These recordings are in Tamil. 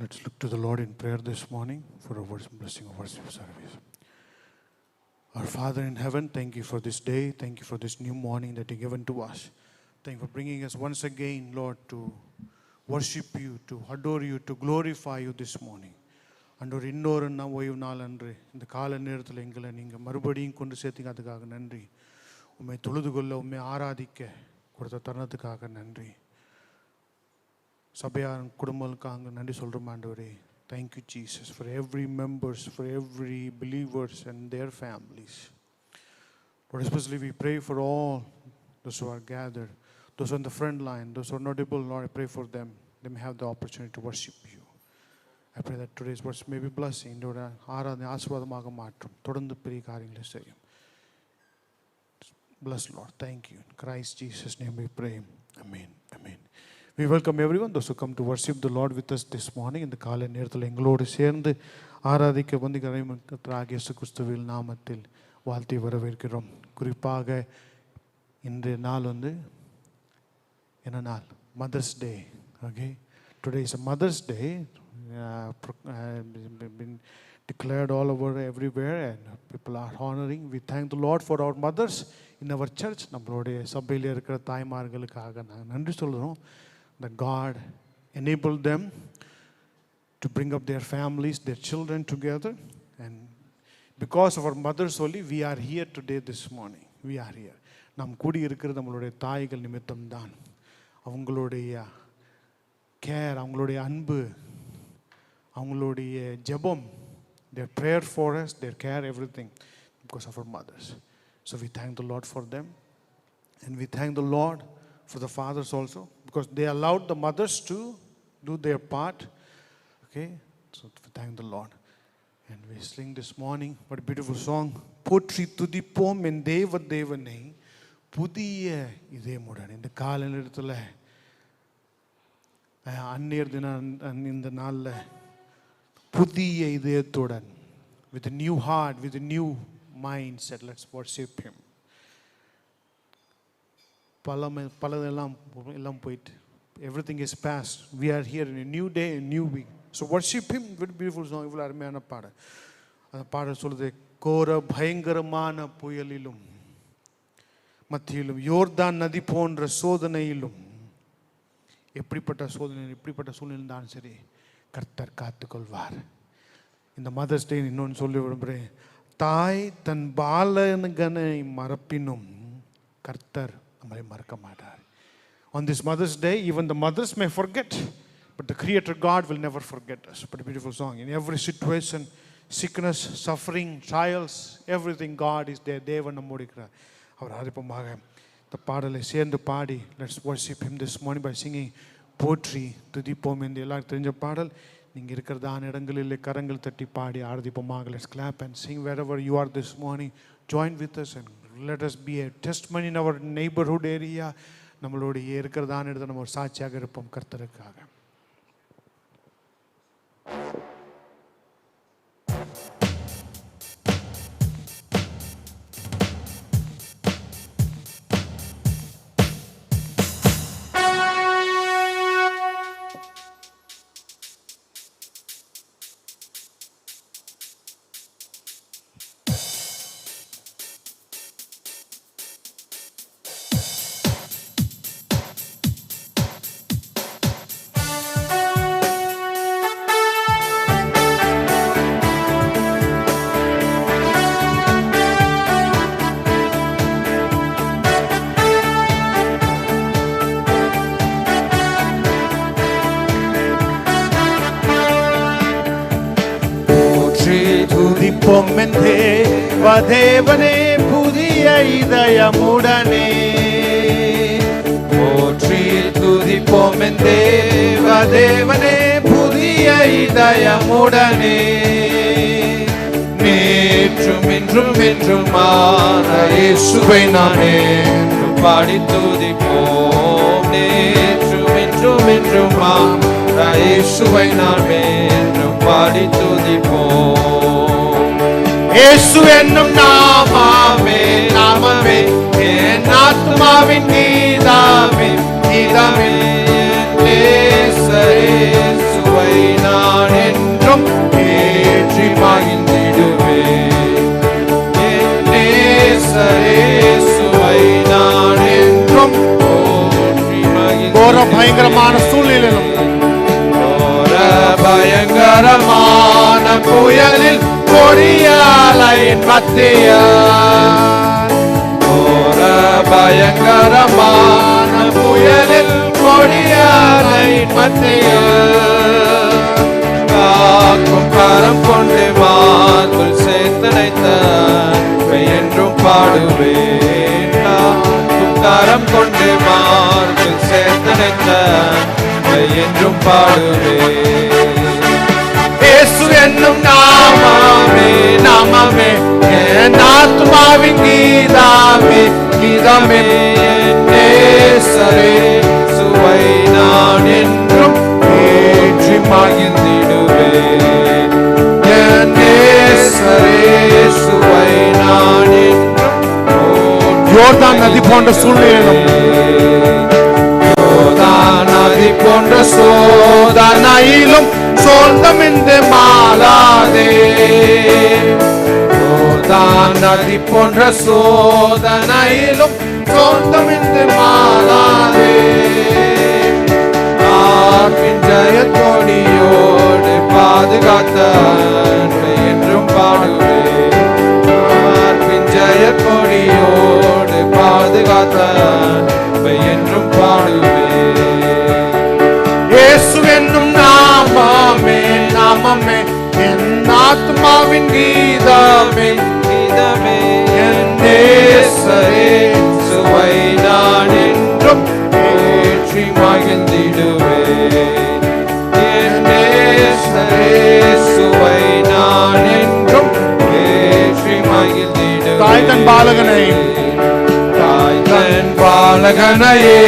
Let's look to the Lord in prayer this morning for a blessing of worship service. Our Father in heaven, thank you for this day. Thank you for this new morning that you've given to us. Thank you for bringing us once again, Lord, to worship you, to adore you, to glorify you this morning. அன்றொரு இன்னொரு ஓய்வு நாள் அன்று இந்த கால நேரத்தில் எங்களை நீங்கள் மறுபடியும் கொண்டு சேர்த்தீங்க, அதுக்காக நன்றி. உண்மை தொழுது கொள்ள, உண்மை ஆராதிக்க கொடுத்த தருணத்துக்காக நன்றி. சபையார் குடும்பங்களுக்காக நன்றி சொல்கிறோம் ஆண்டவரே. Thank you, Jesus, for every members, for every believers and their families. Lord, especially we pray for all those who are gathered, those on the front line, those who are not able, Lord, I pray for them. They may have the opportunity to worship you. I pray that today's words may be blessing. Lord, ஆராதனை ஆசீர்வாதமாக மாற்றும். தொடர்ந்து பெரிய காரியங்களை செய்யும். Bless, Lord. Thank you. In Christ Jesus' name we pray. Amen. Amen. We welcome everyone, those who come to worship the Lord with us this morning. இந்த காலை நேரத்தில் எங்களோடு சேர்ந்து ஆராதிக்க வந்து கர்த்தராகிய இயேசு கிறிஸ்துவின் நாமத்தில் வாழ்த்தி வரவேற்கிறோம். குறிப்பாக இன்றைய நாள் வந்து என்ன நாள்? Mother's Day. Okay, today is a Mother's Day. Been declared all over everywhere and people are honoring. We thank the Lord for our mothers in our church. நம்மளுடைய சபையில் இருக்கிற தாய்மார்களுக்காக நாங்கள் நன்றி சொல்கிறோம். That God enabled them to bring up their families, their children together, and because of our mothers only we are here today this morning. We are here. நாம் கூடி இருக்கிறது நம்மளுடைய தாய்கள் நிமித்தம் தான். அவங்களுடைய கேர், அவங்களுடைய அன்பு, அவங்களுடைய ஜெபம், their prayer for us, their care, everything because of our mothers. So we thank the Lord for them, and we thank the Lord for the fathers also, because they allowed the mothers to do their part. Okay, so we thank the Lord. And we sing this morning, what a beautiful song. Potri tudipom en deva devanai புதிய இதயமுடன். இந்த கால நேரத்தில் அந்நியர் தினம் இந்த நாளில் புதிய இதயத்துடன், with a new heart, with a new mindset, let's worship him. பலதெல்லாம் போயிட்டு, everything is past. We are here in a new day, a new week. So worship him with beautiful song. இவ்வளோ அருமையான பாடல். அந்த பாடல் சொல்லுது, கோர பயங்கரமான புயலிலும் மத்தியிலும் யோர்தான் நதி போன்ற சோதனையிலும், எப்படிப்பட்ட சோதனை, எப்படிப்பட்ட சூழ்நிலை இருந்தாலும் சரி கர்த்தர் காத்துக்கொள்வார். இந்த மதர்ஸ் டே இன்னொன்று சொல்லி விரும்புகிறேன். தாய் தன் பாலகனை மறப்பினும் கர்த்தர் நம்மளை மறக்க மாட்டார். On this Mother's Day, even the mothers may forget, but the Creator God will never forget us. But a beautiful song. In every situation, sickness, suffering, trials, everything, God is there. தேவன் நம்மோடு இருக்கிறார். அவர் ஆதிப்பமாக இந்த பாடலை சேர்ந்து பாடி, let's worship him this morning by singing போற்றி துதிப்போம் என்று எல்லாரும் தெரிஞ்ச பாடல். நீங்கள் இருக்கிறதான இடங்களில் கரங்கள் தட்டி பாடி ஆராதிப்போமாக. Let's clap and sing wherever you are this morning. Join with us and let us be a testimony in our neighborhood area. நம்மளுடைய இருக்கிறதான இடத்துல நம்ம ஒரு சாட்சியாக இருப்போம் கர்த்தருக்காக. தேவனே புதிய இதயமுடனே போற்றி துதிப்போம் என் தேவனே புதிய இதயமுடனே நேற்றும் இன்றும் என்றுமான இயேசுவை நானே பாடி துதிப்போம். நேற்றும் இன்றும் என்றுமான இயேசுவை நானே பாடி துதிப்போம். இயேசு என்னும் நாமமே நாமமே என் ஆத்மாவின் கீதமே கீதமே இயேசுவை நான் மகிழ்ந்திடுவே. என் நேசரேசுவை நான் என்றும் போற்றி மகிழ்ந்திடுவே. கோர பயங்கரமான சூழ்நிலையிலும் கோர பயங்கரமான புயலில் கொடியாலையின் மத்தியில், கோர பயங்கரமான புயலில் கொடியாலையின் மத்தியில், காக்கும் கரம் கொண்டு மார்பில் சேர்த்தனைத்த என்றும் பாடுவேன். காக்கும் கரம் கொண்டு மார்பில் சேர்த்தனைத்த என்றும் பாடுவேன். இயேசு என்னும் நாமமே நாமமே என் ஆத்மாவின் கீதமே கீதமே. என் நேசரேசுவை நான் என்றும் ஏற்றி மகிழ்ந்திடுவேன். என் நேசரேசுவை நான் என்றும் யோர்தான் நதி போன்ற சூழ்நிலையிலும், யோர்தான் நதி போன்ற சோதனையிலும் சோர்ந்தமின்றி மாளாதே. யோர்தான் நதி போன்ற சோதனையிலும் சோர்ந்தமின்றி மாளாதே. ஆர்ப்பின் ஜெயக்கொடியோடு பாதுகாத்த என்றும் பாடுவேன். ஆர்ப்பின் ஜெயக்கொடியோடு பாதுகாத்த என்றும் பாடுவேன். இயேசு என்னும் நாமமே நாமமே என் ஆத்மாவின் கீதமே கீதமே. என் நேசரேசுவை நான் என்றும் ஏற்றி மகிழ்ந்திடுவேன். என் நேசரேசுவை நான் என்றும் ஏற்றி மகிழ்ந்திடுவேன். தாய் தன் பாலகனை தன் பாலகனையே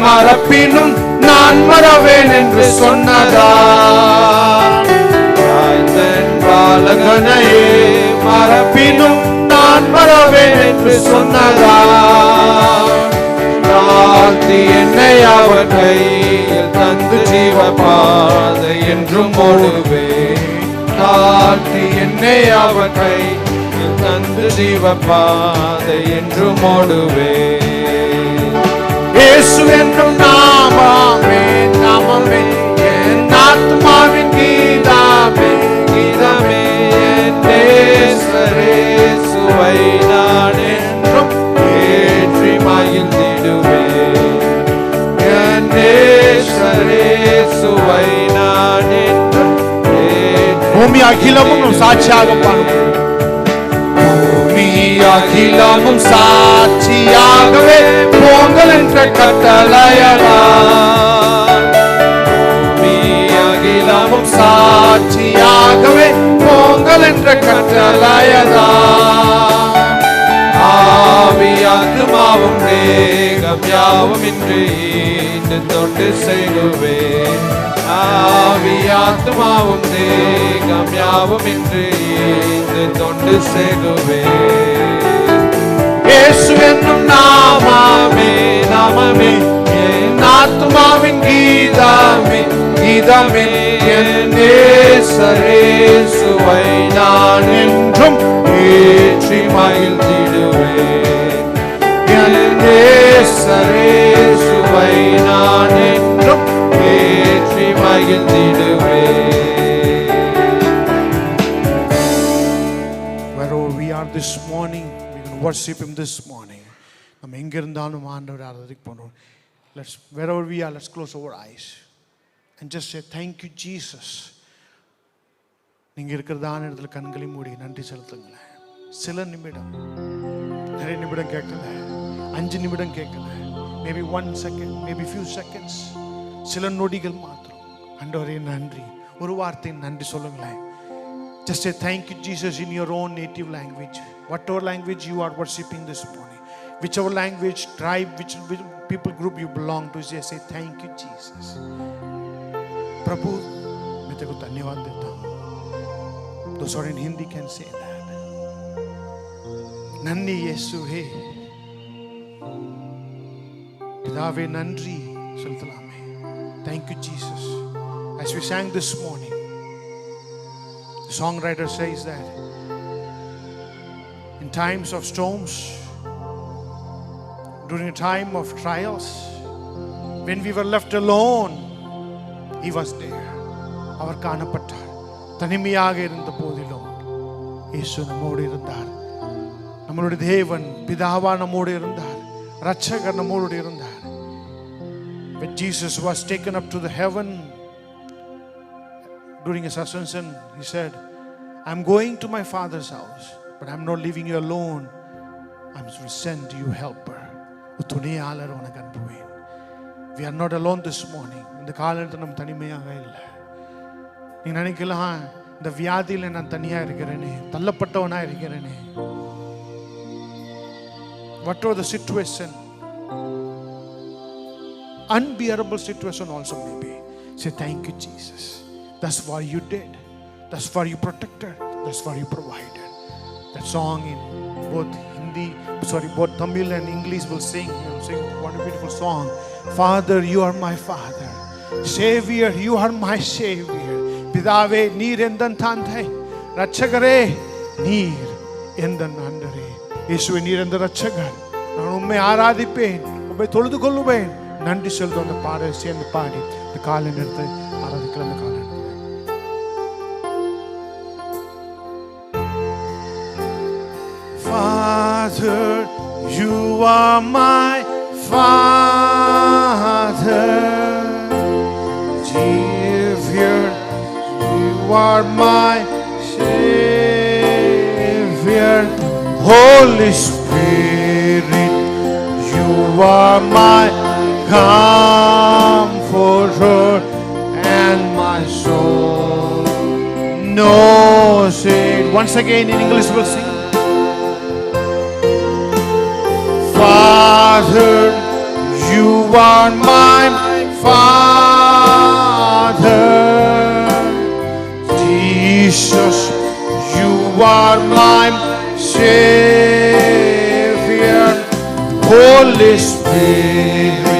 மறப்பினும் நான் மறவேன் என்று சொன்னதா. தன் பாலகனையே மறப்பினும் நான் மறவேன் என்று சொன்னதா. தாழ்த்தி என்னை அவர் கையில் தந்து ஜீவ பாதை என்றும் ஓடுவேன். தாழ்த்தி என்னை அவர் கையில் தந்து ஜீவ பாதை என்றும் ஓடுவேன். இயேசு என்னும் நாமமே நாமமே என் ஆத்மாவின் கீதமே கீதமே. என் நேசரேசுவை நான் என்றும் ஏற்றி மகிழ்ந்திடுவேன். என் நேசரேசுவை நான் என்றும் பூமி அகிலமும் சாட்சியாக பாடுவோம். பூமி அகிலமும் சாட்சியாகவே போங்கள் என்ற கட்டளையடா. பூமி அகிலமும் சாட்சியாகவே போங்கள் என்ற கட்டளையடா. ஆவியாத்மாவும் தேகம் யாவும் இன்று ஈண்டு தொண்டு செய்குவேன். ஆவியாத்மாவும் தேகம் யாவும் இன்று ஈண்டு தொண்டு செய்குவேன். இயேசு என்னும் நாமமே நாமமே என் ஆத்மாவின் கீதமே கீதமே. என் நேசரேசுவை நான் என்றும் ஏற்றி மகிழ்ந்திடுவேன். என் நேசரேசுவை நான் என்றும் ஏற்றி மகிழ்ந்திடுவேன். Wherever we are this morning, we can worship Him this morning. நம்ம எங்க இருந்தாலும் ஆண்டவரை ஆராதிக்க போறோம். Wherever we are, let's close our eyes and just say thank you Jesus. நீங்க இருக்கிறதான இடத்துல கண்களை மூடி நன்றி செலுத்துங்களேன். சில நிமிடம், நிறைய நிமிடம் கேட்கல, 5 நிமிடம் கேட்கல, maybe 1 second, maybe few seconds, சில நொடிகள் மாத்திரம். ஆண்டவரே நன்றி, ஒரு வார்த்தை நன்றி சொல்லுங்களேன். Just say thank you Jesus in your own native language, whatever language you are worshiping this morning, whichever language, tribe, which people group you belong to, just say thank you Jesus. प्रभु मैं तेरे को धन्यवाद देता हूँ. Those who are in Hindi can say that. नन्ही यीशु है, पितावे नंद्री सुल्तान में. Thank you Jesus. As we sang this morning, Songwriter says that in times of storms, during a time of trials, when we were left alone, He was there. அவர் காணப்பட்டார். தனிமையாக இருந்த போதிலும் இயேசு நம்மோடு இருந்தார். நம்மளுடைய தேவன் பிதாவா நம்மோடு இருந்தார். இரட்சகர் நம்மோடு இருந்தார். When Jesus was taken up to the heaven during his ascension, he said, I'm going to my Father's house, but I'm not leaving you alone. I'm going to send you helper. துணையாளர் உனக்கு அனுப்புவேன். We are not alone this morning. இந்த காலத்தில் நம்ம தனிமையாக இல்லை. நீ நினைக்கலாம், இந்த வியாதியில் நான் தனியா இருக்கிறேனே, தள்ளப்பட்டவனா இருக்கிறேனே. Whatever the situation, unbearable situation also may be, say thank you Jesus. That's what you did. That's what you protected. That's what you provided. That song in both Tamil and English will sing. What a beautiful song. Father, you are my Father. Savior, you are my Savior. பிதாவே, நீர் எந்தன் தந்தை. ரட்சகரே, நீர் எந்தன் ஆண்டவரே. இயேசுவே, நீர் எந்த ரட்சகர். நான் உம்மை ஆராதிப்பேன், உம்மை தொழுது கொள்ளுவேன். நன்றி செலுத்தும் அந்த பாடலை சேர்ந்து பாடி இந்த காலை நேரத்தை ஆராதிக்கிற அந்த காலை. Father, you are my Father. Savior, you are my Savior. Holy Spirit, you are my Comforter and my soul. No, say it once again in English, we'll sing. Father, you are my Father. Jesus, you are my Savior. Holy Spirit,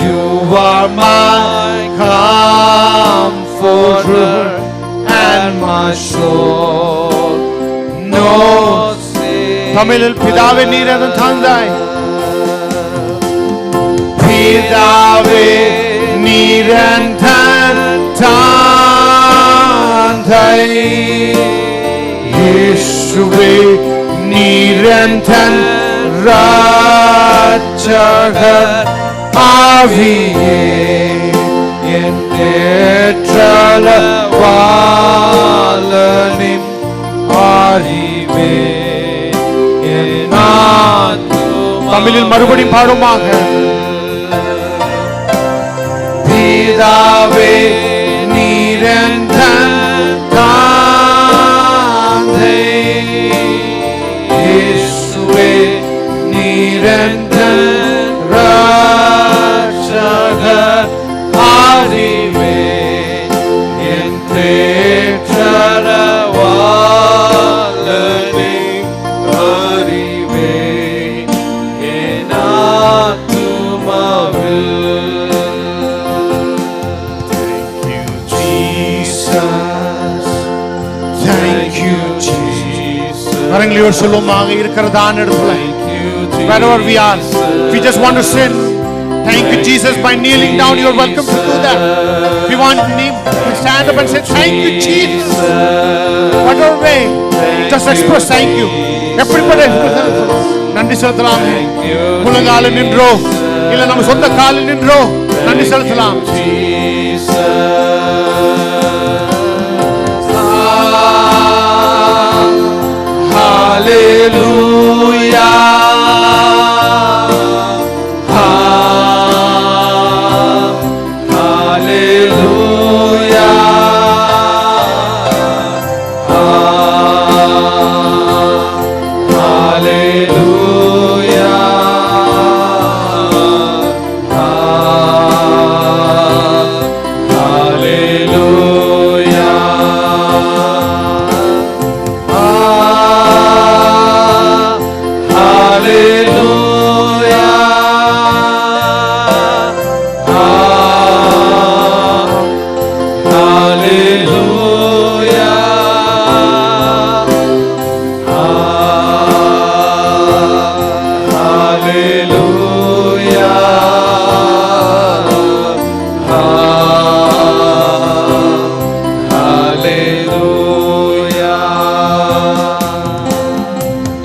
you are my Comforter and my soul. No, தமிழில் பிதாவே நீர் எந்தன் தந்தை. பிதாவே நீர் எந்தன் தந்தை. இயேசுவே நீர் எந்தன் இரட்சகர். ஆவியே என் ஏற்றளவாளனின் அறிவே. தமிழில் மறுபடியும் பாடுமாக. பிதாவே நீர் எந்தன் தந்தை. இயேசுவே நீர் எந்தன் இரட்சகர். அறிவே என் ஏற்றளவாளனின் அறிவே. என் ஆத்துமாவில். Thank you Jesus. Thank you Jesus. கரங்களோடு சொல்லுமாக இருக்கிறதான இடத்துல, wherever we are, we just want to sing thank you Jesus by kneeling down. You are welcome to do that. We want to stand up and say thank you Jesus. Whatever way, just express thank you. Everybody நன்றி செலுத்தலாம். முழங்கால நின்றோ இல்ல நம்ம சொந்த காலில் நின்றோ நன்றி செலுத்தலாம். Hallelujah.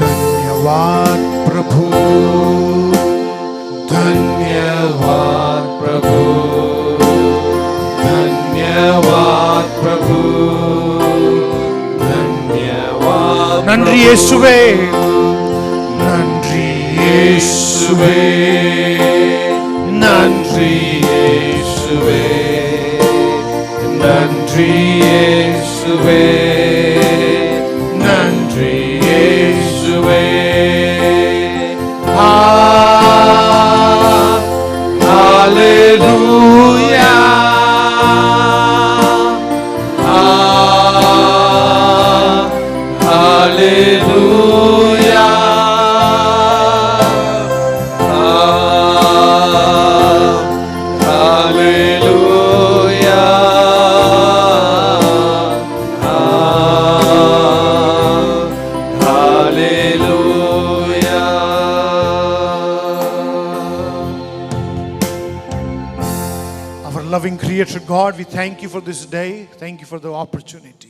धन्यवाद प्रभु, धन्यवाद प्रभु, धन्यवाद प्रभु, धन्यवाद நன்றி இயேசுவே, நன்றி இயேசுவே, நன்றி இயேசுவே, நன்றி இயேசுவே, நன்றி இயேசுவே. Hallelujah, hallelujah, Our loving Creator God, we thank you for this day. Thank you for the opportunity.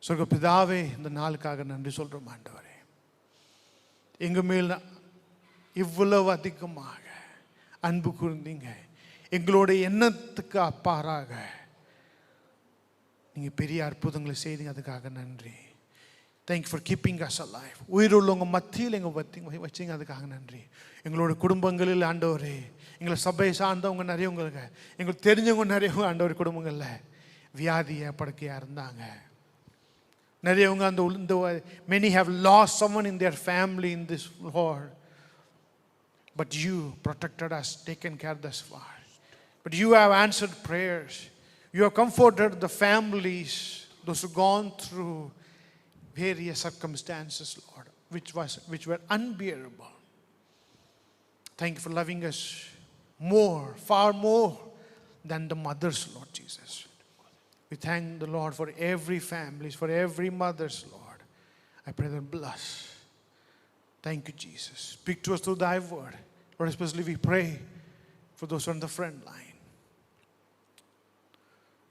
சொர்க்க பிதாவே, இந்த நாளுக்காக நன்றி சொல்றோம் ஆண்டவரே. எங்க மேல் இவ்வளவு அதிகமாக அன்பு கூர்ந்தீங்க. எங்களுடைய எண்ணத்துக்கு அப்பாறாக நீங்க பெரிய அற்புதங்களை செய்தீங்க, அதுக்காக நன்றி. Thank you for keeping us alive. உயிருள்ளவங்க மத்தியில் எங்க வச்சீங்க, அதுக்காக நன்றி. எங்களோட குடும்பங்களில் ஆண்டவரே, எங்களை சபையை சார்ந்தவங்க நிறையவங்க, எங்களுக்கு தெரிஞ்சவங்க நிறையவங்க ஆண்டவர் குடும்பங்களில் வியாதியை படுக்கையாக இருந்தாங்க. நிறையவங்க அந்த many have lost someone in their family in this Lord. But you protected us, taken care thus far. But you have answered prayers. You have comforted the families, those who gone through various circumstances, Lord, which were unbearable. Thank you for loving us more, far more than the mothers, Lord Jesus. We thank the Lord for every family, for every mother's, Lord. I pray that bless. Thank you, Jesus. Speak to us through thy word. Lord, especially we pray for those on the front line.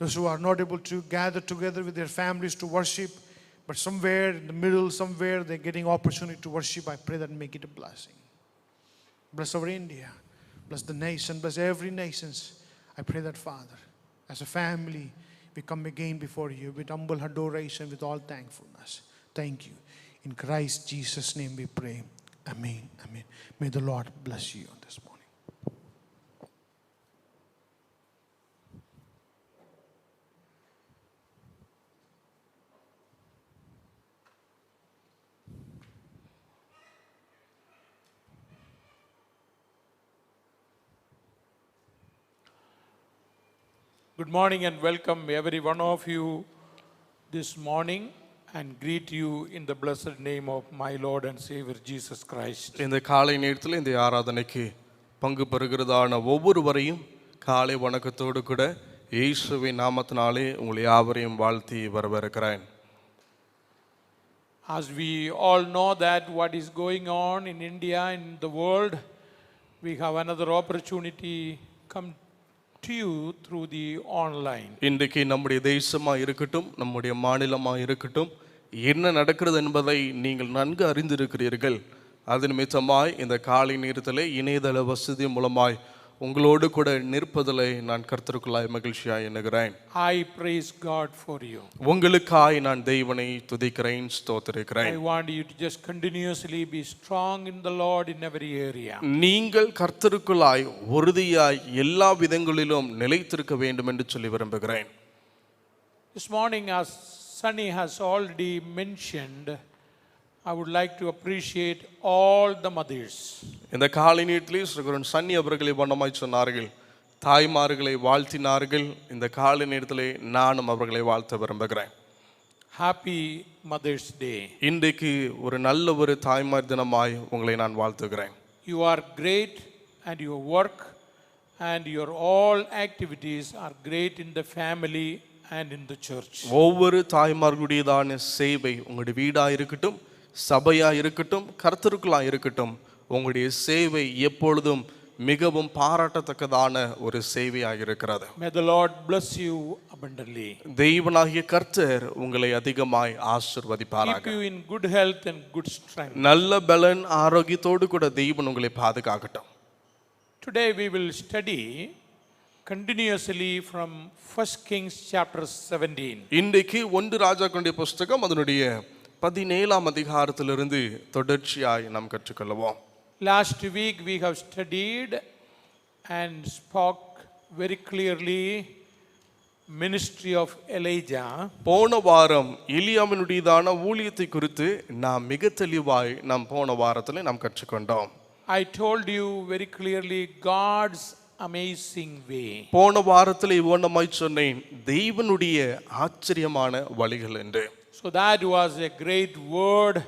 Those who are not able to gather together with their families to worship, but somewhere in the middle, somewhere they're getting opportunity to worship. I pray that make it a blessing. Bless our India. Bless the nation. Bless every nation. I pray that, Father, as a family, we come again before you with humble adoration, with all thankfulness. Thank you. In Christ Jesus' name we pray. Amen. Amen. May the Lord bless you on this morning. Good morning and welcome every one of you this morning and greet you in the blessed name of my Lord and Savior Jesus Christ. இந்த காலை நேரத்தில் இந்த ஆராதனைக்கு பங்கு பெறுகிறதான ஒவ்வொருவரையும் காலை வணக்கத்தோடு கூட இயேசுவின் நாமத்தினாலே உங்களை யாவரையும் வாழ்த்தி வரவேற்கிறேன். As we all know that what is going on in India and in the world, we have another opportunity come to you through the online. இன்றைக்கு நம்முடைய தேசமாக இருக்கட்டும், நம்முடைய மாநிலமாக இருக்கட்டும், என்ன நடக்கிறது என்பதை நீங்கள் நன்கு அறிந்திருக்கிறீர்கள். அது நிமித்தமாய் இந்த காலை நேரத்திலே இணையதள வசதி மூலமாய் உங்களோடு கூட நிற்பதிலே நான் கர்த்தருக்குள்ளாய் மகிழ்ச்சியாய் எண்ணுகிறேன். I praise God for you. உங்களுக்காய் நான் தேவனை துதிக்கிறேன், ஸ்தோத்திரிக்கிறேன். I want you to just continuously be strong in the Lord in every area. நீங்கள் கர்த்தருக்குள்ளாய் உறுதியாய் எல்லா விதங்களிலும் நிலைத்திருக்க வேண்டும் என்று சொல்லி விரும்புகிறேன். This morning, as Sunny has already mentioned, I would like to appreciate all the mothers. இந்த காலை நேரத்திலே சகோதரன் சன்னி அவர்களை வண்ணமாய் சொன்னார்கள், தாய்மார்களை வாழ்த்தினார்கள். இந்த காலை நேரத்திலே நானும் அவர்களை வாழ்த்த விரும்புகிறேன். Happy Mother's Day. இன்றைக்கு ஒரு நல்ல ஒரு தாய்மார் தினமாய் உங்களை நான் வாழ்த்துகிறேன். You are great and your work and your all activities are great in the family and in the church. ஒவ்வொரு தாய்மார்களுடையதான சேவை உங்களுடைய வீடாக இருக்கட்டும், சபையாக இருக்கட்டும், கர்த்தருக்குள்ளாக இருக்கட்டும், உங்களுடைய சேவை எப்பொழுதும் மிகவும் பாராட்டத்தக்கதான ஒரு சேவையாக இருக்கிறது. May the Lord bless you abundantly. தெய்வனாகிய கர்த்தர் உங்களை அதிகமாய் Keep ஆசீர்வதிப்பாராக. you in good health and good strength. நல்ல பலன் ஆரோக்கியத்தோடு கூட தெய்வன் உங்களை பாதுகாக்கட்டும். Today we will study continuously from 1 Kings chapter 17. இன்றைக்கு 1 ராஜாக்களுடைய புஸ்தகம் அதனுடைய 17ஆம் அதிகாரத்திலிருந்து தொடர்ச்சியாய் நாம் கற்றுக்கொள்வோம். Last week we have studied and spoke very clearly ministry of Elijah. போன வாரம் எலியாவினுடையதான ஊழியத்தை குறித்து நாம் மிக தெளிவாய் நாம் போன வாரத்தில் நாம் கற்றுக்கொண்டோம். I told you very clearly God's amazing way. போன வாரத்தில் இவ்வண்ணமாய் சொன்னேன், தெய்வனுடைய ஆச்சரியமான வழிகள் என்று. So that was a great word.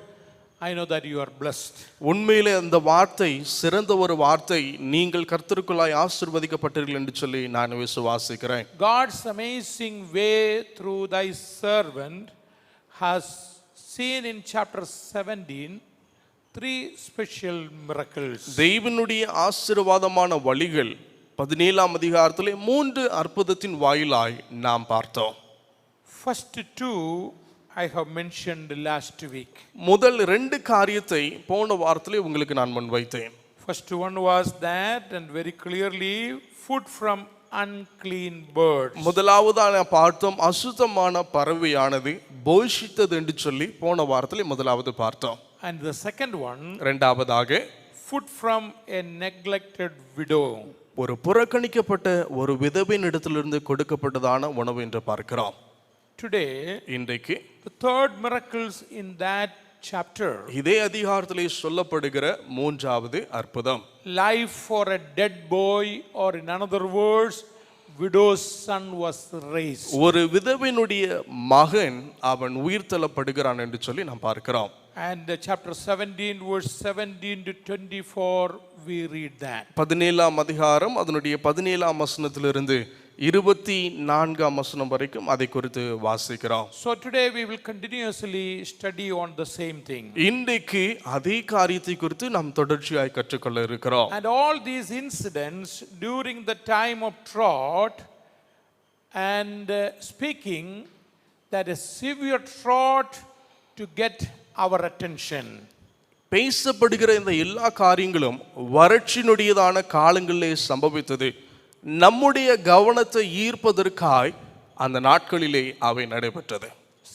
I know that you are blessed. உண்மையிலே அந்த வார்த்தை சிறந்த ஒரு வார்த்தை. நீங்கள் கர்த்தருக்குள்ளாய் ஆசீர்வதிக்கப்பட்டீர்கள் என்று சொல்லி நான் விசுவாசிக்கிறேன். God's amazing way through thy servant has seen in chapter 17 three special miracles. தெய்வனுடைய ஆசீர்வாதமான வழிகள் 17ஆம் அதிகாரத்திலே 3 அற்புதத்தின் வாயிலாய் நாம் பார்த்தோம். First two I have mentioned last week. முதல் 2 காரியத்தை போன வாரத்திலே உங்களுக்கு நான் முன்வைத்தேன். First one was that, and very clearly, food from unclean birds. முதலாவதாக பார்த்தோம், அசுத்தமான பறவையானது போஷித்தது என்று சொல்லி போன வாரத்திலே முதலாவது பார்த்தோம். And the second one, இரண்டாவதாக food from a neglected widow. ஒரு புறக்கணிக்கப்பட்ட ஒரு விதவையின் இடத்திலிருந்து கொடுக்கப்பட்டதான உணவு என்று பார்க்கிறோம். Today, இன்றைக்கு the third miracles in that chapter. இதே அதிகாரத்திலே சொல்லப்படுகிற 3வது அற்புதம். Life for a dead boy, or in another words, widow's son was raised. ஒரு விதவையினுடைய மகன் அவன் உயிர் தள்ளப்படுகிறான் என்று சொல்லி நாம் பார்க்கிறோம். And chapter 17 verse 17 to 24 we read that. 17ஆம் அதிகாரம் அதனுடைய 17ஆம் வசனத்திலிருந்து 24ஆம் வசனம் வரைக்கும் அதை குறித்து வாசிக்கிறோம். So today we will continuously study on the same thing. இன்றைக்கு அதே காரியத்தை குறித்து நாம் தொடர்ச்சியாய் கற்றுக்கொள்ள இருக்கிறோம். And all these incidents during the time of drought, and speaking that a severe drought to get our attention. பேசப்படுகிற இந்த எல்லா காரியங்களும் வறட்சியினுடையதான காலங்களிலே சம்பவித்தது. நம்முடைய கவனத்தை ஈர்ப்பதற்காய் அந்த நாட்களிலே அவை நடைபெற்றது.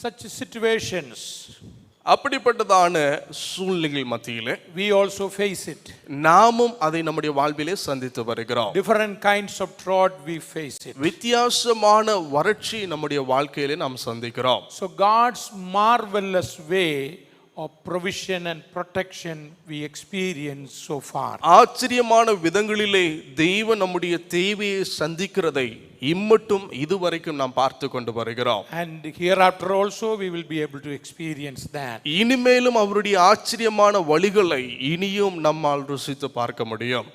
Such situations, அப்படிப்பட்டதான சூழ்நிலைகள் மத்தியிலே we also face it. நாமும் அதை நம்முடைய வாழ்விலே சந்தித்து வருகிறோம். Different kinds of drought we face it. வித்தியாசமான வறட்சி நம்முடைய வாழ்க்கையிலே நாம் சந்திக்கிறோம். So God's marvelous way of provision and protection we experience so far. ஆச்சரியமான விதங்களிலே தெய்வம் நம்முடைய தேவையை சந்திக்கிறதை இம்மட்டும் இதுவரைக்கும் நாம் பார்த்து கொண்டு வருகிறோம். And hereafter also we will be able to experience that. இனிமேலும் அவருடைய ஆச்சரியமான வழிகளை இனியும் நம்மால் ருசித்து பார்க்க முடியும்.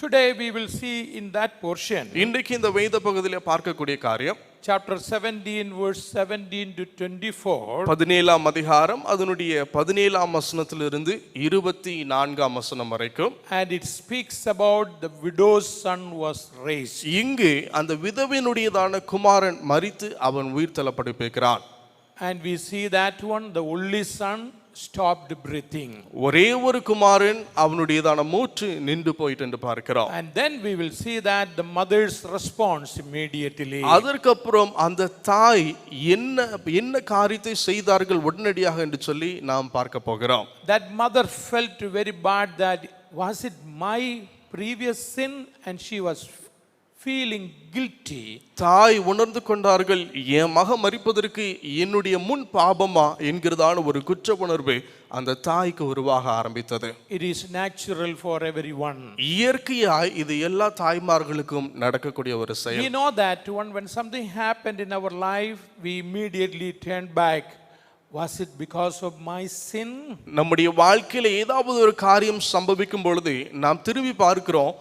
Today we will see in that portion. இன்றைக்கு இந்த வேத பகுதியிலே பார்க்கக்கூடிய காரியம் Chapter 17 verse 17 to 24. 17ஆம் அதிகாரம் அதனுடைய 17ஆம் வசனத்திலிருந்து 24ஆம் வசனம் வரைக்கும். And it speaks about the widow's son was raised. இங்கு அந்த விதவையினுடையதான குமாரன் மரித்து அவன் உயிர் தள்ளப்படுகிறான். And we see that one, the only son stopped breathing. ஒரே ஒரு குமாரன் அவனுடையதான மூச்சு நின்று போயிட்டு என்று பார்க்கிறோம். And then we will see that the mother's response immediately. அதற்கப்புறம் அந்த தாய் என்ன காரியத்தை செய்தார்கள் உடனடியாக என்று சொல்லி நாம் பார்க்க போகிறோம். That mother felt very bad that was it my previous sin, and she was feeling guilty. தாய் உணர்ந்து கொண்டார்கள், என் மக மரிப்பதற்கு என்னுடைய முன் பாபமா என்கிறதான ஒரு குற்ற உணர்வு அந்த தாய்க்கு உருவாக ஆரம்பித்தது. It is natural for everyone. இயற்கையாய் இது எல்லா தாய்மார்களுக்கும் நடக்கக்கூடிய ஒரு செயல். We know that when something happened in our life, we immediately turn back. Was it because of my sin? நம்முடைய வாழ்க்கையில ஏதாவது ஒரு காரியம் சம்பவிக்கும் பொழுது நாம் திரும்பி பார்க்கிறோம்,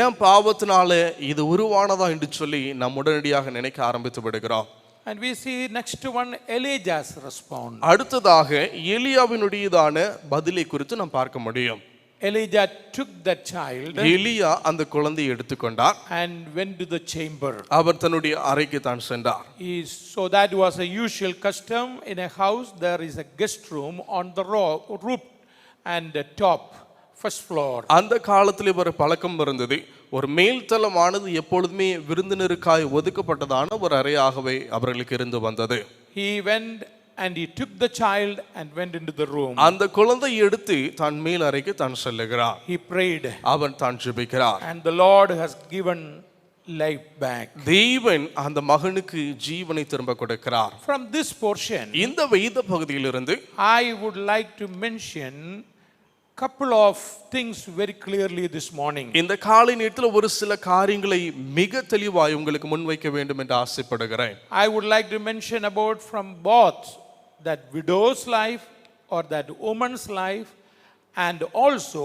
ஏன் பாவத்தினால இது உருவானதா என்று சொல்லி நாம் உடனடியாக நினைக்க ஆரம்பித்து விடுகிறோம். And we see next one, Elijah's response. அடுத்ததாக எலியாவினுடையதான பதிலை குறித்து நாம் பார்க்க முடியும். Elijah took that child எலியா அந்த குழந்தையை எடுத்துக்கொண்டார். and went to the chamber. அவர் தன்னுடைய அறைக்கு தான் சென்றார். So that was a usual custom in a house. There is a guest room on the roof and the top, first floor. அந்த காலத்தில் ஒரு பழக்கம் இருந்தது. ஒரு மேல்தளமானது எப்பொழுதுமே விருந்தினருக்காய் ஒதுக்கப்பட்டதான ஒரு அறையாகவே அவர்களுக்கு இருந்து வந்தது. He went and he took the child and went into the room. அந்த குழந்தையை எடுத்து தான் மேல் அறைக்கு தான் செல்லுகிறார். He prayed. அவன் தான் ஜெபிக்கிறார். And the Lord has given life back. தேவன் அந்த மகனுக்கு ஜீவனை திரும்ப கொடுக்கிறார். From this portion, இந்த வேத பகுதியிலிருந்து I would like to mention couple of things very clearly this morning. இந்த காலை நேரத்தில் ஒரு சில காரியங்களை மிக தெளிவாய் உங்களுக்கு முன்வைக்க வேண்டும் என்று ஆசைப்படுகிறேன். I would like to mention about from both that widow's life or that woman's life and also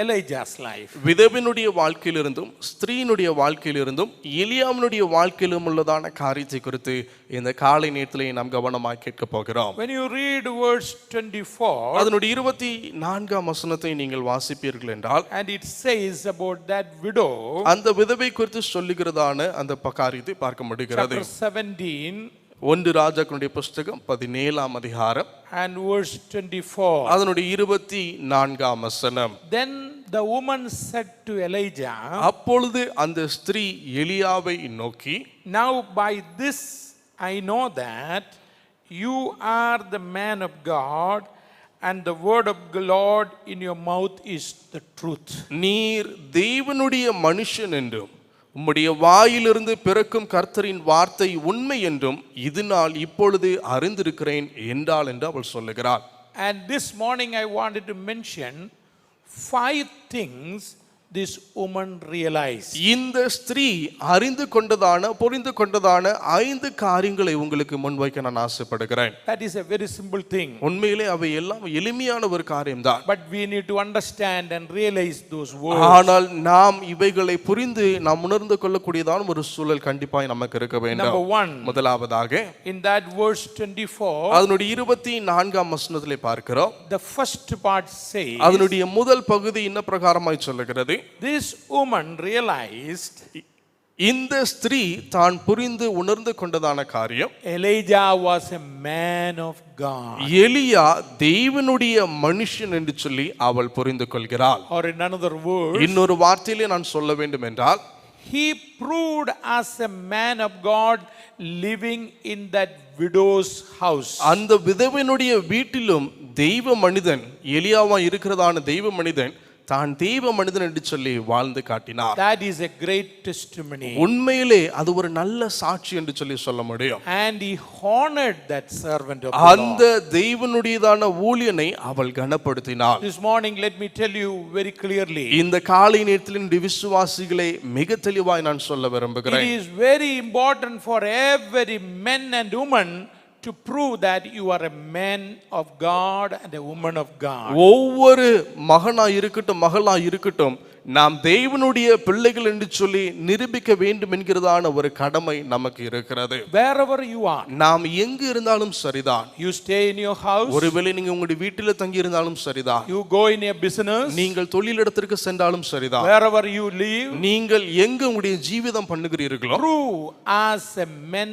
Elijah's life. விதவினுடைய வாழ்க்கையிலிருந்தும் ஸ்திரீனுடைய வாழ்க்கையிலிருந்தும் எலியாவினுடைய வாழ்க்கையிலும் உள்ளதான காரியத்தை குறித்து இந்த காலை நேரத்திலே நாம் கவனமாய் கேட்க போகிறோம். When you read verse 24, அதனுடைய 24ஆம் வசனத்தை நீங்கள் வாசிப்பீர்கள் என்றால், and it says about that widow, அந்த விதவை குறித்து சொல்லுகிறதான அந்த காரியத்தை பார்க்க முடிகிறது. chapter 17 ஒன்று ராஜாக்களுடைய புஸ்தகம் 17ஆம் அதிகாரம் and verse 24. அதனுடைய 24ஆம் வசனம். Then the woman said to Elijah, அப்பொழுது அந்த ஸ்திரீ எலியாவை நோக்கி, now by this I know that you are the man of God and the word of the Lord in your mouth is the truth. நீர் தேவனுடைய மனுஷன் என்றும் உம்முடைய வாயிலிருந்து பிறக்கும் கர்த்தரின் வார்த்தை உண்மை என்றும் இதனால் இப்பொழுது அறிந்திருக்கிறேன் என்றாள் என்று அவள் சொல்லுகிறாள். And this morning I wanted to mention 5 things this woman realized. இந்த ஸ்திரீ அறிந்து கொண்டதான புரிந்து கொண்டதான 5 காரியங்களை உங்களுக்கு முன்வைக்க நான் ஆசைப்படுகிறேன். That is a very simple thing. உண்மையிலே அவை எல்லாம் எளிமையான ஒரு காரியம்தான். But we need to understand and realize those words. ஆனால் நாம் இவைகளை புரிந்து நாம் உணர்ந்து கொள்ளக்கூடியதான ஒரு சூழல் கண்டிப்பாய் நமக்கு இருக்க வேண்டும். Number 1. முதலாவதாக In that verse 24, அதனுடைய 24ஆம் வசனத்திலே பார்க்கிறோம். the first part says, அதனுடைய முதல் பகுதி என்ன பிரகாரமாய் சொல்லுகிறது? this woman realized இந்த ஸ்திரீ தான் புரிந்து உணர்ந்து கொண்டதான காரியம், Elijah was a man of God. எலியா தேவனுடைய மனுஷன் என்று சொல்லி அவள் புரிந்து கொள்கிறாள். Or in another word, இன்னொரு வார்த்தையிலே நான் சொல்ல வேண்டும் என்றால், he proved as a man of God living in that widow's house. அந்த விதவையினுடைய வீட்டிலும் தெய்வ மனிதன் எலியாவா இருக்கிறதான தெய்வ மனிதன் தான் தெய்வ மனிதன் என்று சொல்லி வாழ்ந்து காட்டினார். That is a great testimony. உண்மையிலே அது ஒரு நல்ல சாட்சி என்று சொல்லி சொல்ல முடியும். And he honored that servant of the Lord. அந்த தெய்வனுடையதான ஊழியனை அவள் கனப்படுத்தினாள். This morning let me tell you very clearly, இந்த காலை நேரத்தில் இந்த விசுவாசிகளை மிக தெளிவாய் நான் சொல்ல it விரும்புகிறேன். is very important for every man and woman to prove that you are a man of God and a woman of God. ஒவ்வொரு மகனாய் இருக்கட்டும் மகளாய் இருக்கட்டும் நாம் தேவனுடைய பிள்ளைகள் என்று சொல்லி நிரூபிக்க வேண்டும் என்கிறதான ஒரு கடமை நமக்கு இருக்கிறது. Wherever you are, நாம் எங்கு இருந்தாலும் சரிதான். you stay in your house, ஒருவேளை நீங்க உங்களுடைய வீட்டில தங்கி இருந்தாலும் சரிதான். you go in a business, நீங்கள் தொழிலிடத்திற்கு சென்றாலும் சரிதான். wherever you live, நீங்கள் எங்கு உங்களுடைய Jeevitham பண்ணுகிறீர்களோ, prove as a man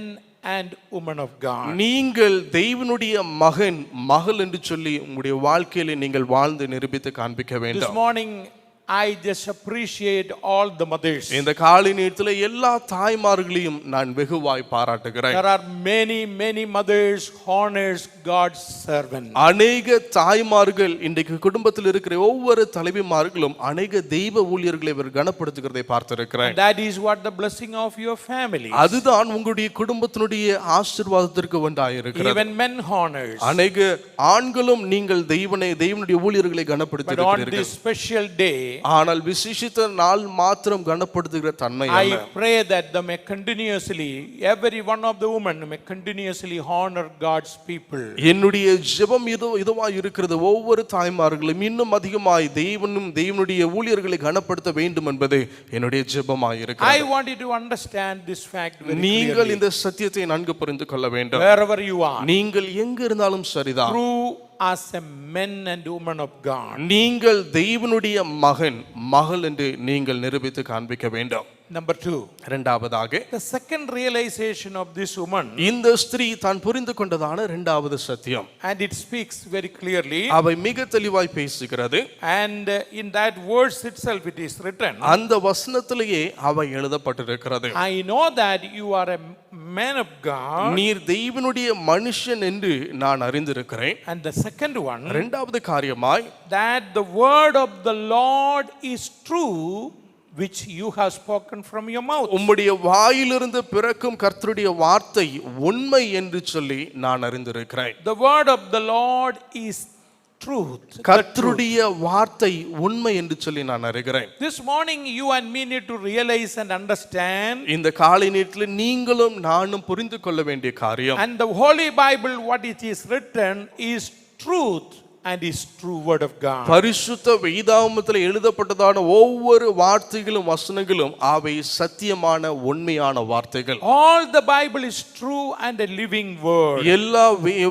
and woman of God. நீங்கள் தேவனுடைய மகன் மகள் என்று சொல்லி உங்களுடைய வாழ்க்கையில நீங்கள் வாழ்ந்து நிரூபித்து காண்பிக்க This வேண்டும். morning I just appreciate all the mothers. இந்த காலை நேரத்தில் எல்லா தாய்மார்களையும் நான் வெகுவாய் பாராட்டுகிறேன். There are many mothers honors God's servant. அநேக தாய்மார்கள் இன்றைக்கு குடும்பத்தில் இருக்கிற ஒவ்வொரு தலைவிமார்களும் அநேக தெய்வ ஊழியர்களை இவர் கனப்படுத்துகிறதை பார்த்திருக்கிறேன். That is what the blessing of your family. அதுதான் உங்களுடைய குடும்பத்தினுடைய ஆசீர்வாதத்திற்கு ஒன்றாயிருக்கிறது. Even men honors. அநேக ஆண்களும் நீங்கள் தேவனுடைய ஊழியர்களை கனப்படுத்தி But on இருக்கிறீர்கள். this special day, ஆனால் விசேஷித்த நாள் மாத்திரம் கனப்படுத்துகிற தன்மை அல்ல. I pray that they may continuously, every one of the women may continuously honor God's people. என்னுடைய ஜெபம் இதுவாய் இருக்கிறது. ஒவ்வொரு தாய்மார்களும் இன்னும் அதிகமாய் தேவனுடைய ஊழியர்களை கனப்படுத்த வேண்டும் என்பது என்னுடைய ஜெபமாய் இருக்கிறது. I want you to understand this fact very நீங்கள் clearly. இந்த சத்தியத்தை நன்கு புரிந்து கொள்ள வேண்டும். Wherever you are, நீங்கள் எங்க இருந்தாலும் சரிதான். prove as a men and women of God. நீங்கள் தேவனுடைய மகள் என்று நீங்கள் நிரூபித்து காண்பிக்க வேண்டும். Number 2. இரண்டாவதாக The second realization of this woman, இந்த ஸ்திரீ தான் புரிந்து கொண்டதான இரண்டாவது சத்தியம், and it speaks very clearly, அவை மிக தெளிவாய் பேசுகிறது. and in that verse itself it is written, அந்த வசனத்திலேயே அவை எழுதப்பட்டிருக்கிறது. I know that you are a man of God. நீர் தேவனுடைய மனுஷன் என்று நான் அறிந்திருக்கிறேன். And the second one, இரண்டாவது காரியமாய் that the word of the Lord is true, which you have spoken from your mouth. உம்முடைய வாயிலிருந்து பிறக்கும் கர்த்தருடைய வார்த்தை உண்மை என்று சொல்லி நான் அறிந்திருக்கிறேன். The word of the Lord is truth. கர்த்தருடைய வார்த்தை உண்மை என்று சொல்லி நான் அறிகிறேன். This morning you and me need to realize and understand, இந்த காலை நேரத்தில் நீங்களும் நானும் புரிந்து கொள்ள வேண்டிய காரியம், and the Holy Bible, what it is written is truth and is true word of God. பரிசுத்த வேதாகமத்தில் எழுதப்பட்டதான ஒவ்வொரு வார்த்தைகளும் வசனங்களும் அவை சத்தியமான உண்மையான வார்த்தைகள். All the Bible is true and a living word. எல்லா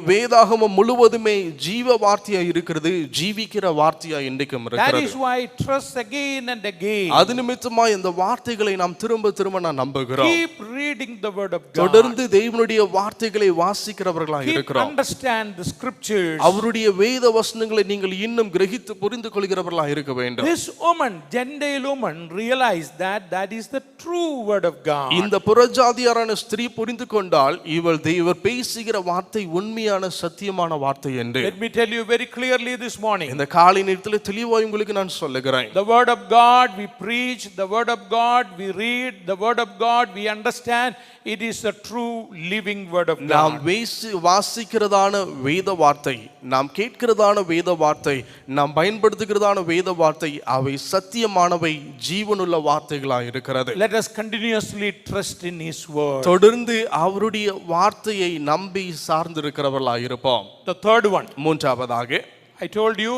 வேதாகமம் முழுவதுமே ஜீவ வார்த்தையா இருக்கிறது, ஜீவிக்கிற வார்த்தையா இன்றைக்கும் That இருக்கிறது. is why trust again and again. அது நிமித்தமா இந்த வார்த்தைகளை நாம் திரும்ப திரும்ப நான் நம்புகிறோம். Keep reading the word of God. தொடர்ந்து தேவனுடைய வார்த்தைகளை வாசிக்கிறவர்களாக Keep இருக்கிறோம். understand the scriptures. அவருடைய வேத வசனங்களை நீங்கள் இன்னும் கிரகித்து புரிந்து கொள்கிறவர்களாக இருக்க வேண்டும். This woman, Gentile woman, realized that that is the true word of God. இந்த புறஜாதியாரான ஸ்திரீ புரிந்து கொண்டால் இவர் பேசுகிற வார்த்தை உண்மையான சத்தியமான வார்த்தை என்று. Let me tell you very clearly this morning. இந்த காலை நேரத்தில் தெளிவாய் உங்களுக்கு நான் சொல்லுகிறேன். The word of God we preach, the word of God we read, the word of God we understand. It is a true living word of நாம் God. வாசிக்கிறதான வேத வார்த்தை, நாம் கேட்கிறதான வேத வார்த்தை, நாம் பயன்படுத்துகிறதான வேத வார்த்தை அவை சத்தியமானவை, ஜீவனுள்ள வார்த்தைகளாக இருக்கிறது. Let us continuously trust in his word. தொடர்ந்து அவருடைய வார்த்தையை நம்பி சார்ந்திருக்கிறவர்களாக இருப்போம். The third one, மூன்றாவதாக I told you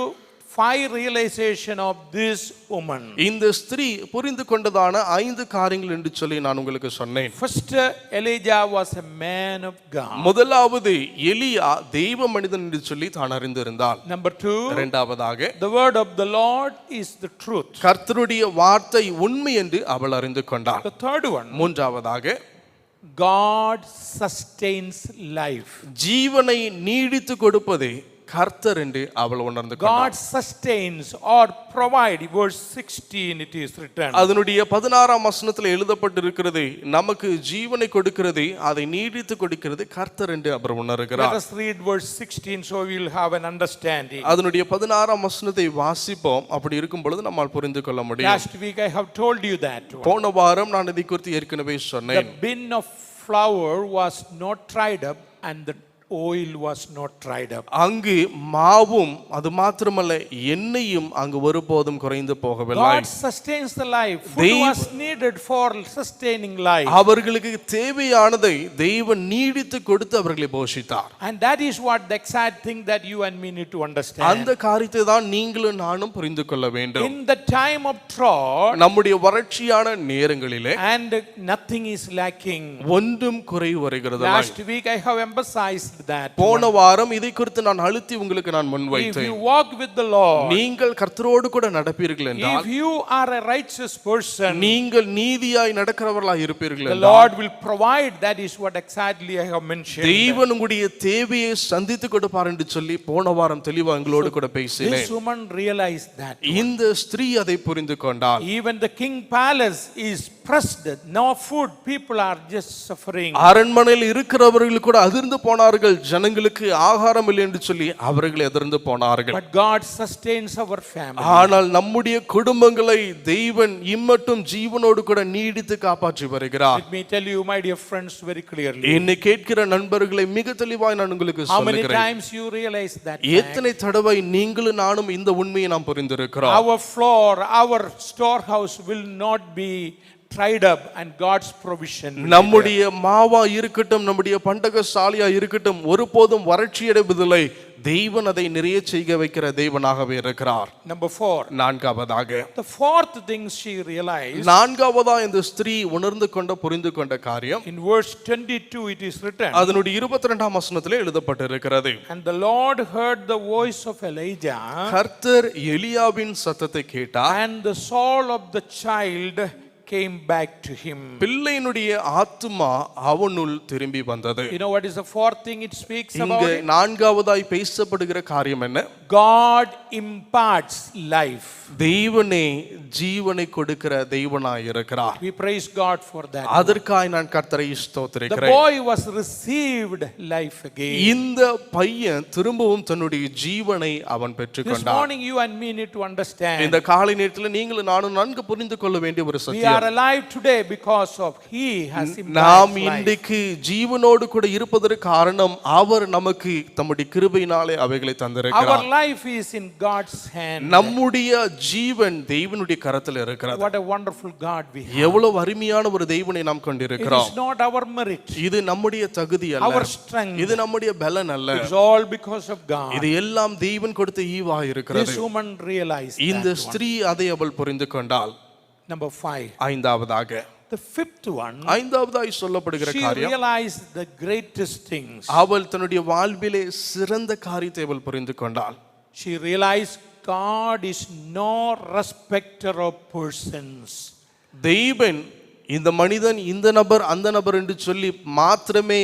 5 realization of this woman. இந்த ஸ்திரீ புரிந்து கொண்டதான 5 காரியங்கள் என்று சொல்லி நான் உங்களுக்கு சொன்னேன். First, Elijah was a man of God. முதலாவது எலியா தெய்வ மனிதன் என்று சொல்லி தான் அறிந்திருந்தாள். Number 2, இரண்டாவதாக the word of the Lord is the truth. கர்த்தருடைய வார்த்தை உண்மை என்று அவள் அறிந்து கொண்டாள். The third one, மூன்றாவதாக God sustains life. ஜீவனை நீடித்து கொடுப்பதே கர்த்தர் என்று அவள் உணர்ந்து God கொண்டாள். sustains or provide. Verse 16 it is written. அதனுடைய 16ஆம் வசனத்தில் எழுதப்பட்டிருக்கிறது, நமக்கு ஜீவனை கொடுக்கிறது, அதை நீடித்து கொடுக்கிறது கர்த்தர் என்று அவர் Let உணர்கிறார். us read verse 16 so we will have an understanding. அதனுடைய 16ஆம் வசனத்தை வாசிப்போம். அப்படி இருக்கும் பொழுது நம்மால் புரிந்து கொள்ள முடியும். Last week I have told you that one. போன வாரம் நான் இதை குறித்து ஏற்கனவே The சொன்னேன். bin of flour was not dried up and the oil was not dried up. அங்கு மாவும் அது மாத்திரமல்ல எண்ணெயும் அங்கு ஒருபோதும் குறைந்து போகவில்லை. God sustains the life. Food was needed for sustaining life. அவர்களுக்கு தேவையானதை தேவன் நீடித்து கொடுத்து அவர்களை போஷித்தார். And that is what the exact thing that you and me need to understand. அந்த காரியத்தை தான் நீங்களும் நானும் புரிந்து கொள்ள வேண்டும். In the time of drought, நம்முடைய வறட்சியான நேரங்களிலே and nothing is lacking. ஒன்றும் குறைவு வருகிறது. Last week I have emphasized that. போன வாரம் இதை குறித்து நான் அழுத்தி உங்களுக்கு நான் If முன்வைத்தேன். you walk with the Lord, நீங்கள் கர்த்தரோடு கூட நடப்பீர்கள் என்றால், if you are a righteous person, நீங்கள் நீதியாய் நடக்கிறவர்களாய் இருப்பீர்கள் the என்றால், Lord will provide. That is what exactly I have mentioned. தேவன் உங்களுடைய தேவையை சந்தித்து கொடுப்பார் என்று சொல்லி போன வாரம் தெளிவா எங்களோடு கூட பேசினேன். This woman realized that. இந்த ஸ்திரீ அதை புரிந்து கொண்டாள். Even the king palace is pressed. No food. People are just suffering. அரண்மனையில் இருக்கிறவர்கள் கூட அதிர்ந்து போனார்கள், ஜனங்களுக்கு ஆகாரம் இல்லை என்று சொல்லி அவர்கள் எதிர்ந்து போனார்கள். But God sustains our family. ஆனால் நம்முடைய குடும்பங்களை தேவன் இம்மட்டும் ஜீவனோடு கூட நீடித்து காப்பாற்றி வருகிறார். Let me tell you, my dear friends, very clearly. என்னை கேட்கிற நண்பர்களை மிக தெளிவாய் நான் உங்களுக்கு How many சொல்லுகிறேன். times you realize that? எத்தனை தடவை நீங்களும் நானும் இந்த உண்மையை நாம் புரிந்திருக்கிறோம். Our floor, our storehouse will not be tried up and God's provision. நம்முடைய மாவா இருக்கட்டும், நம்முடைய பண்டக சாலியா இருக்கட்டும், ஒருபோதும் வறட்சி அடைவதில்லை. தெய்வன் அதை நிறைய செய்ய வைக்கிற தெய்வனாகவே இருக்கிறார். Number 4. நான்காவதாக, The fourth thing she realized, நான்காவதா இந்த ஸ்திரீ உணர்ந்து கொண்ட புரிந்து கொண்ட காரியம் in verse 22 it is written, அதனுடைய 22ஆம் வசனத்திலே எழுதப்பட்டிருக்கிறது. and the Lord heard the voice of Elijah, கர்த்தர் எலியாவின் சத்தத்தை கேட்டார், and the soul of the child came back to him. பிள்ளையினுடைய ஆத்துமா அவனுள் திரும்பி வந்தது. You know what is the fourth thing it speaks இங்க about? நான்காவதாய் பேசப்படுகிற காரியம் என்ன? God imparts life. தெய்வனே ஜீவனை கொடுக்கிற தெய்வனாய் இருக்கிறார். We praise God for that. அதற்காய் நான் கர்த்தரை The ஸ்தோத்திரிக்கிறேன். boy was received life again. இந்த பையன் திரும்பவும் தன்னுடைய ஜீவனை அவன் This பெற்றுக்கொண்டான். morning you and me need to understand. இந்த காலை நேரத்தில் நீங்களும் நானும் நன்கு புரிந்து கொள்ள வேண்டிய ஒரு We சத்தியம். are alive today because of He has நாம் imparted life. இன்றைக்கு ஜீவனோடு கூட இருப்பதற்கு காரணம் அவர் நமக்கு தம்முடைய கிருபையினாலே அவைகளை Our தந்திருக்கிறார். life is in God's hand. நம்முடைய ஜீவன் தேவனுடைய கரத்தில் இருக்கிறது. What a wonderful God we have. எவ்வளவு அருமையான ஒரு தெய்வனை நாம் It கொண்டிருக்கிறோம். is not our merit, இது நம்முடைய தகுதி அல்ல, our strength. இது நம்முடைய பலன் அல்ல, It is all because of God. இது எல்லாம் தெய்வன் கொடுத்த ஈவா இருக்கிறது. This woman realized இந்த that one. ஸ்திரீ அதை அவள் புரிந்து கொண்டாள். Number 5. ஐந்தாவதாக, The fifth one, ஐந்தாவதாய் சொல்லப்படுகிற she காரியம், realized the greatest things. அவள் தன்னுடைய வாழ்விலே சிறந்த காரியத்தை அவள் புரிந்து கொண்டாள். She realized God is no respecter of persons. தெய்வன் இந்த மனிதன் இந்த நபர் அந்த நபர் என்று சொல்லி மாத்திரமே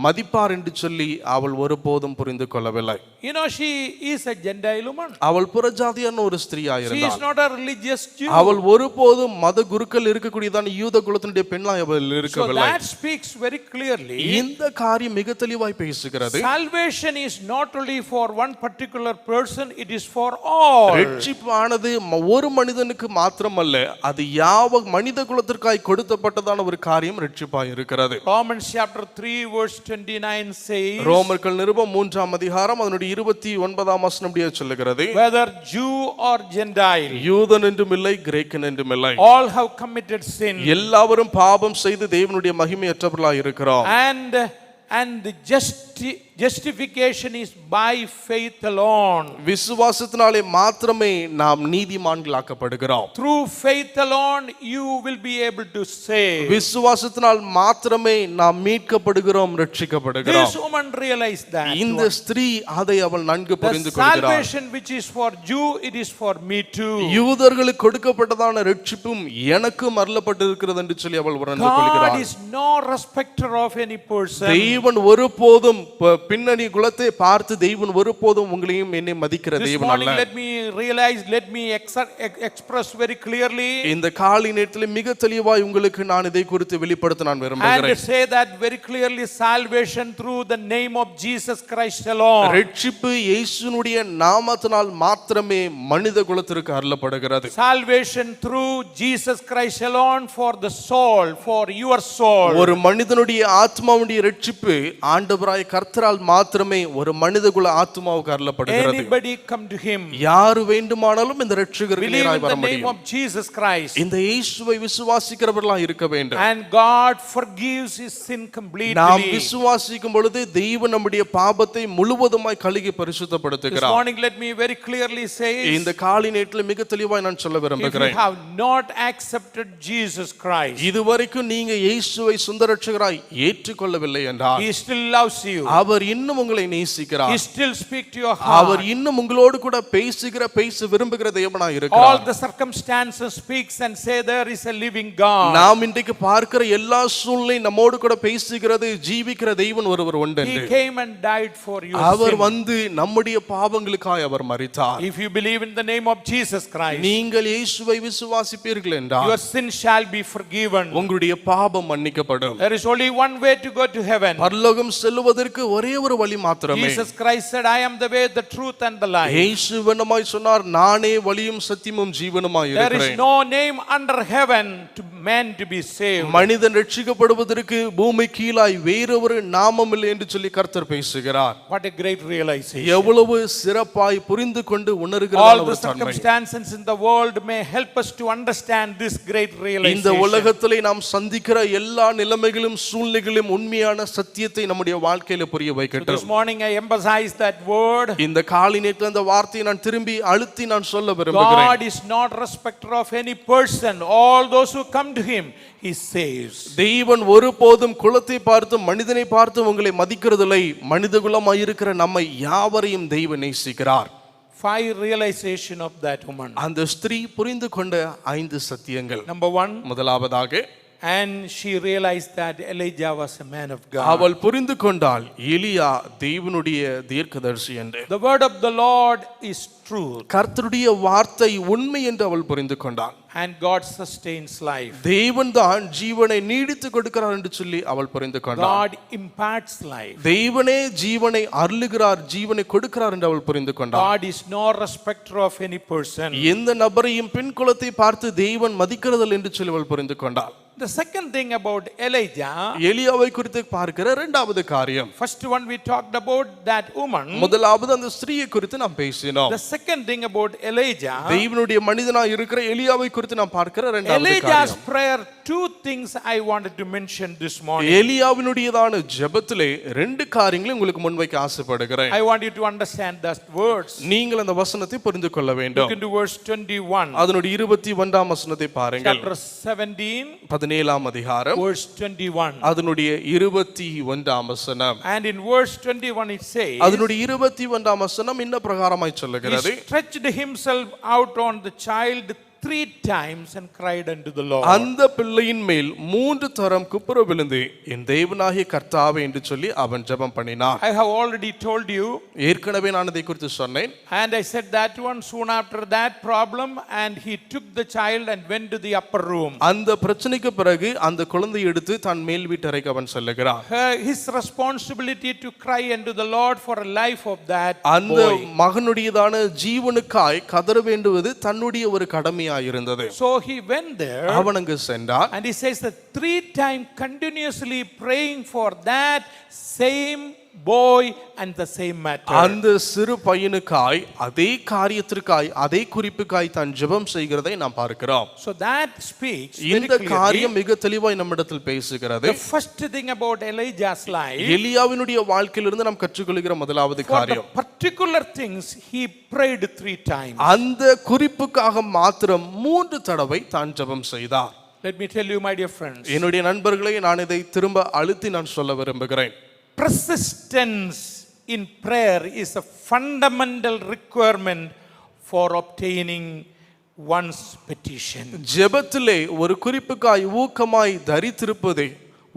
மதிப்பார் என்று சொல்லி அவள் ஒருபோதும் புரிந்து கொள்ளவில்லை. You know, she is a Gentile woman. அவள் புறஜாதியான ஒரு ஸ்திரீயாய் She is இருந்தாள். not a religious Jew. அவள் ஒருபோதும் மத குருக்கள் இருக்கக்கூடியதான யூத குலத்தினுடைய பெண்ணாய் அவள் So இருக்கவில்லை. that speaks very clearly. இந்த காரியம் மிக தெளிவாய் பேசுகிறது. Salvation is not only for one particular person, it is for all. ரட்சிப்பானது ஒரு மனிதனுக்கு மாத்திரமல்ல, அது யாவ மனித குலத்திற்காய் கொடுக்கப்பட்டதான ஒரு காரியம் ரட்சிப்பாய் இருக்கிறது. Romans chapter 3 verse 29 says, ரோமர்கள் நிருபம் 3ஆம் அதிகாரம் அதனுடைய 29ஆம் வசனம் அப்படியே சொல்லுகிறது, whether Jew or Gentile, யூதன் என்றும் இல்லை கிரேக்கன் என்றும் இல்லை, all have committed sin. எல்லாவரும் பாவம் செய்து தேவனுடைய மகிமையற்றவர்களாய் இருக்கிறோம். And the justification is by faith alone. விசுவாசத்தினாலே மாத்திரமே நாம் நீதிமான்களாக்கப்படுகிறோம். Through faith alone you will be able to save. விசுவாசத்தினால் மாத்திரமே நாம் மீட்கப்படுகிறோம், ரட்சிக்கப்படுகிறோம். This woman realized that. இந்த ஸ்திரீ அதை அவள் நன்கு The புரிந்து கொள்கிறாள். salvation which is for Jew, it is for me too. யூதர்களுக்கு கொடுக்கப்பட்டதான ரட்சிப்பும் எனக்கும் அருளப்பட்டிருக்கிறது என்று சொல்லி அவள் உணர்ந்து God கொள்கிறாள். is no respecter of any person. தெய்வன் ஒருபோதும் பின்னணி குலத்தை பார்த்து தெய்வன் ஒருபோதும் உங்களையும் என்னை மதிக்கிற This தெய்வன் morning அல்ல. let me express very clearly இந்த காலை நேரத்தில் மிக தெளிவாய் உங்களுக்கு நான் இதை குறித்து வெளிப்படுத்த நான் விரும்புகிறேன். and say that very clearly, salvation through the name of Jesus Christ alone. ரட்சிப்பு இயேசுவினுடைய நாமத்தினால் மாத்திரமே மனித குலத்திற்கு அருளப்படுகிறது. Salvation through Jesus Christ alone for the soul, for your soul. ஒரு மனிதனுடைய ஆத்மாவுடைய ரட்சிப்பு ஆண்டவராய் கர்த்தரால் மாத்திரமே ஒரு மனிதகுல ஆத்மாவுக்கு அருளப்படுகிறது. Anybody come to him. யார் வேண்டுமானாலும் இந்த ரட்சகருக்கு Believe நேராய் in வர the name முடியும். of Jesus Christ. இந்த இயேசுவை விசுவாசிக்கிறவர்களாய் இருக்க வேண்டும். And God forgives his sin completely. நாம் விசுவாசிக்கும் பொழுது தெய்வம் நம்முடைய பாவத்தை முழுவதுமாய் கழுகி This பரிசுத்தப்படுத்துகிறார். morning let me very clearly say, இந்த காலை நேரத்தில் மிக தெளிவாய் நான் சொல்ல if you விரும்புகிறேன். have not accepted Jesus Christ, இதுவரைக்கும் நீங்க இயேசுவை சொந்த ரட்சகராய் ஏற்றுக்கொள்ளவில்லை என்றால் he still loves you. அவர் இன்னும் உங்களை நேசிக்கிறார். He still speaks to your our heart. இன்னும் உங்களோடு கூட பேச விரும்புகிற தேவனாய் All இருக்கிறார். the circumstances speaks and say there is a living God. நாம் இன்றைக்கு பார்க்கிற எல்லா சூழ்நிலை நம்மோடு கூட பேசுகிறது, ஜீவிக்கிற தெய்வன் ஒருவர் உண்டு. He came and died for you. அவர் வந்து நம்முடைய பாவங்களுக்காய் அவர் மரித்தார். If you believe in the name of Jesus Christ, நீங்கள் இயேசுவை விசுவாசிப்பீர்கள் என்றால் your sin shall be forgiven. உங்களுடைய பாவம் மன்னிக்கப்படும். There is only one way to go to heaven. பரலோகம் செல்வதற்கு ஒரே ஒரு வழி மாத்திரமே. Jesus Christ said, I am the way, the truth and the life. இயேசு வண்ணமாய் சொன்னார், நானே வழியும் சத்தியமும் ஜீவனுமாய் There is இருக்கிறேன். no name under heaven to man to be saved. மனிதன் ரட்சிக்கப்படுவதற்கு பூமி கீழாய் வேறொரு நாமம் இல்லை என்று சொல்லி கர்த்தர் பேசுகிறார். What a great realization. எவ்வளவு சிறப்பாய் புரிந்து கொண்டு All உணர்கிறார் the ஒரு தன்மை. circumstances in the world may help us to understand this great இந்த realization. உலகத்திலே நாம் சந்திக்கிற எல்லா நிலைமைகளும் சூழ்நிலைகளும் உண்மையான சத்தியத்தை நம்முடைய வாழ்க்கையில புரிய வைக்கும். முன்வைக்கட்டும். This morning I emphasize that word. இந்த காலை நேரத்தில் அந்த வார்த்தையை நான் திரும்பி அழுத்தி நான் சொல்ல விரும்புகிறேன். God is not respecter of any person. All those who come to him, he saves. தேவன் ஒருபோதும் குலத்தை பார்த்து மனிதனை பார்த்து உங்களை மதிக்கிறதில்லை. மனிதகுலமாய் இருக்கிற நம்மை யாவரையும் தெய்வம் நேசிக்கிறார். 5 realization of that woman. அந்த ஸ்திரீ புரிந்து கொண்ட 5 சத்தியங்கள். Number 1, முதலாவதாக, and she realized that Elijah was a man of God. அவள் புரிந்து கொண்டாள் எலியா தேவனுடைய தீர்க்கதரிசி என்று. The word of the Lord is truth. கர்த்தருடைய வார்த்தை உண்மை என்று அவள் புரிந்து கொண்டாள். And God sustains life. தேவன் தான் ஜீவனை நீடித்து கொடுக்கிறார் என்று சொல்லி அவள் புரிந்து கொண்டாள். God imparts life. தேவனே ஜீவனை அருளுகிறார், ஜீவனை கொடுக்கிறார் என்று அவள் புரிந்து கொண்டாள். God is no respecter of any person. எந்த நபரையும் பின் குலத்தை பார்த்து தேவன் மதிக்கிறதில்லை என்று சொல்லி அவள் புரிந்து கொண்டாள். The second thing about Elijah, எலியாவை குறித்து பார்க்கிற இரண்டாவது காரியம், first one we talked about that woman. முதலாவது அந்த ஸ்திரீயை குறித்து நாம் பேசினோம். The second thing about Elijah, தேவனுடைய மனிதனாய் இருக்கிற எலியாவை குறித்து நாம் பார்க்கிற இரண்டாவது Elijah's காரியம். prayer, 2 things I wanted to mention this morning. எலியாவினுடையதான ஜெபத்திலே 2 காரியங்களை உங்களுக்கு முன்வைக்க ஆசைப்படுகிறேன். I want you to understand those words. நீங்கள் அந்த வசனத்தை புரிந்து கொள்ள வேண்டும். Look into verse 21. அதனுடைய 21ஆம் வசனத்தை பாருங்கள். Chapter 17, 17ஆம் அதிகாரம் verse 21. அதனுடைய 21ஆம் வசனம். And in verse 21 it says, அதனுடைய 21ஆம் வசனம் இந்த பிரகாரமாய் சொல்லுகிறது. he stretched himself out on the child 3 times and cried unto the Lord. அந்த பிள்ளையின் மேல் 3 தரம் குப்புற விழுந்து என் தேவனாகிய கர்த்தாவே என்று சொல்லி அவன் ஜெபம் பண்ணினான். I have already told you, ஏற்கனவே நான் அதை குறித்து சொன்னேன். and I said that one soon after that problem, and he took the child and went to the upper room. அந்த பிரச்சனைக்கு பிறகு அந்த குழந்தையை எடுத்து தன் மேல் வீட்டறைக்கு அவன் செல்லுகிறான். His responsibility to cry unto the Lord for a life of that அந்த boy. மகனுடையதான ஜீவனுக்காய் கதற வேண்டுவது தன்னுடைய ஒரு கடமையாய் இருந்தது. So he went there, அவன் அங்கு சென்றான். and he says that 3 times continuously praying for that same boy and the same matter. அந்த சிறு பையனுக்காய் அதே காரியத்திற்காய் அதே குறிப்புக்காய் தான் ஜெபம் செய்கிறதை நாம் பார்க்கிறோம். So that speaks very இந்த காரியம் clearly. மிக தெளிவாய் நம்மிடத்தில் பேசுகிறது. The first thing about Elijah's life, எலியாவினுடைய வாழ்க்கையிலிருந்து நாம் கற்றுக்கொள்கிற முதலாவது for the காரியம், particular things he prayed 3 times. அந்த குறிப்புக்காக மாத்திரம் 3 தடவை தான் ஜெபம் செய்தார். Let me tell you, my dear friends, என்னுடைய நண்பர்களை நான் இதை திரும்ப அழுத்தி நான் சொல்ல விரும்புகிறேன். persistence in prayer is a fundamental requirement for obtaining one's petition. ஜெபத்திலே ஒரு குறிப்புக்காய் ஊக்கமாய் தரித்திருப்பதே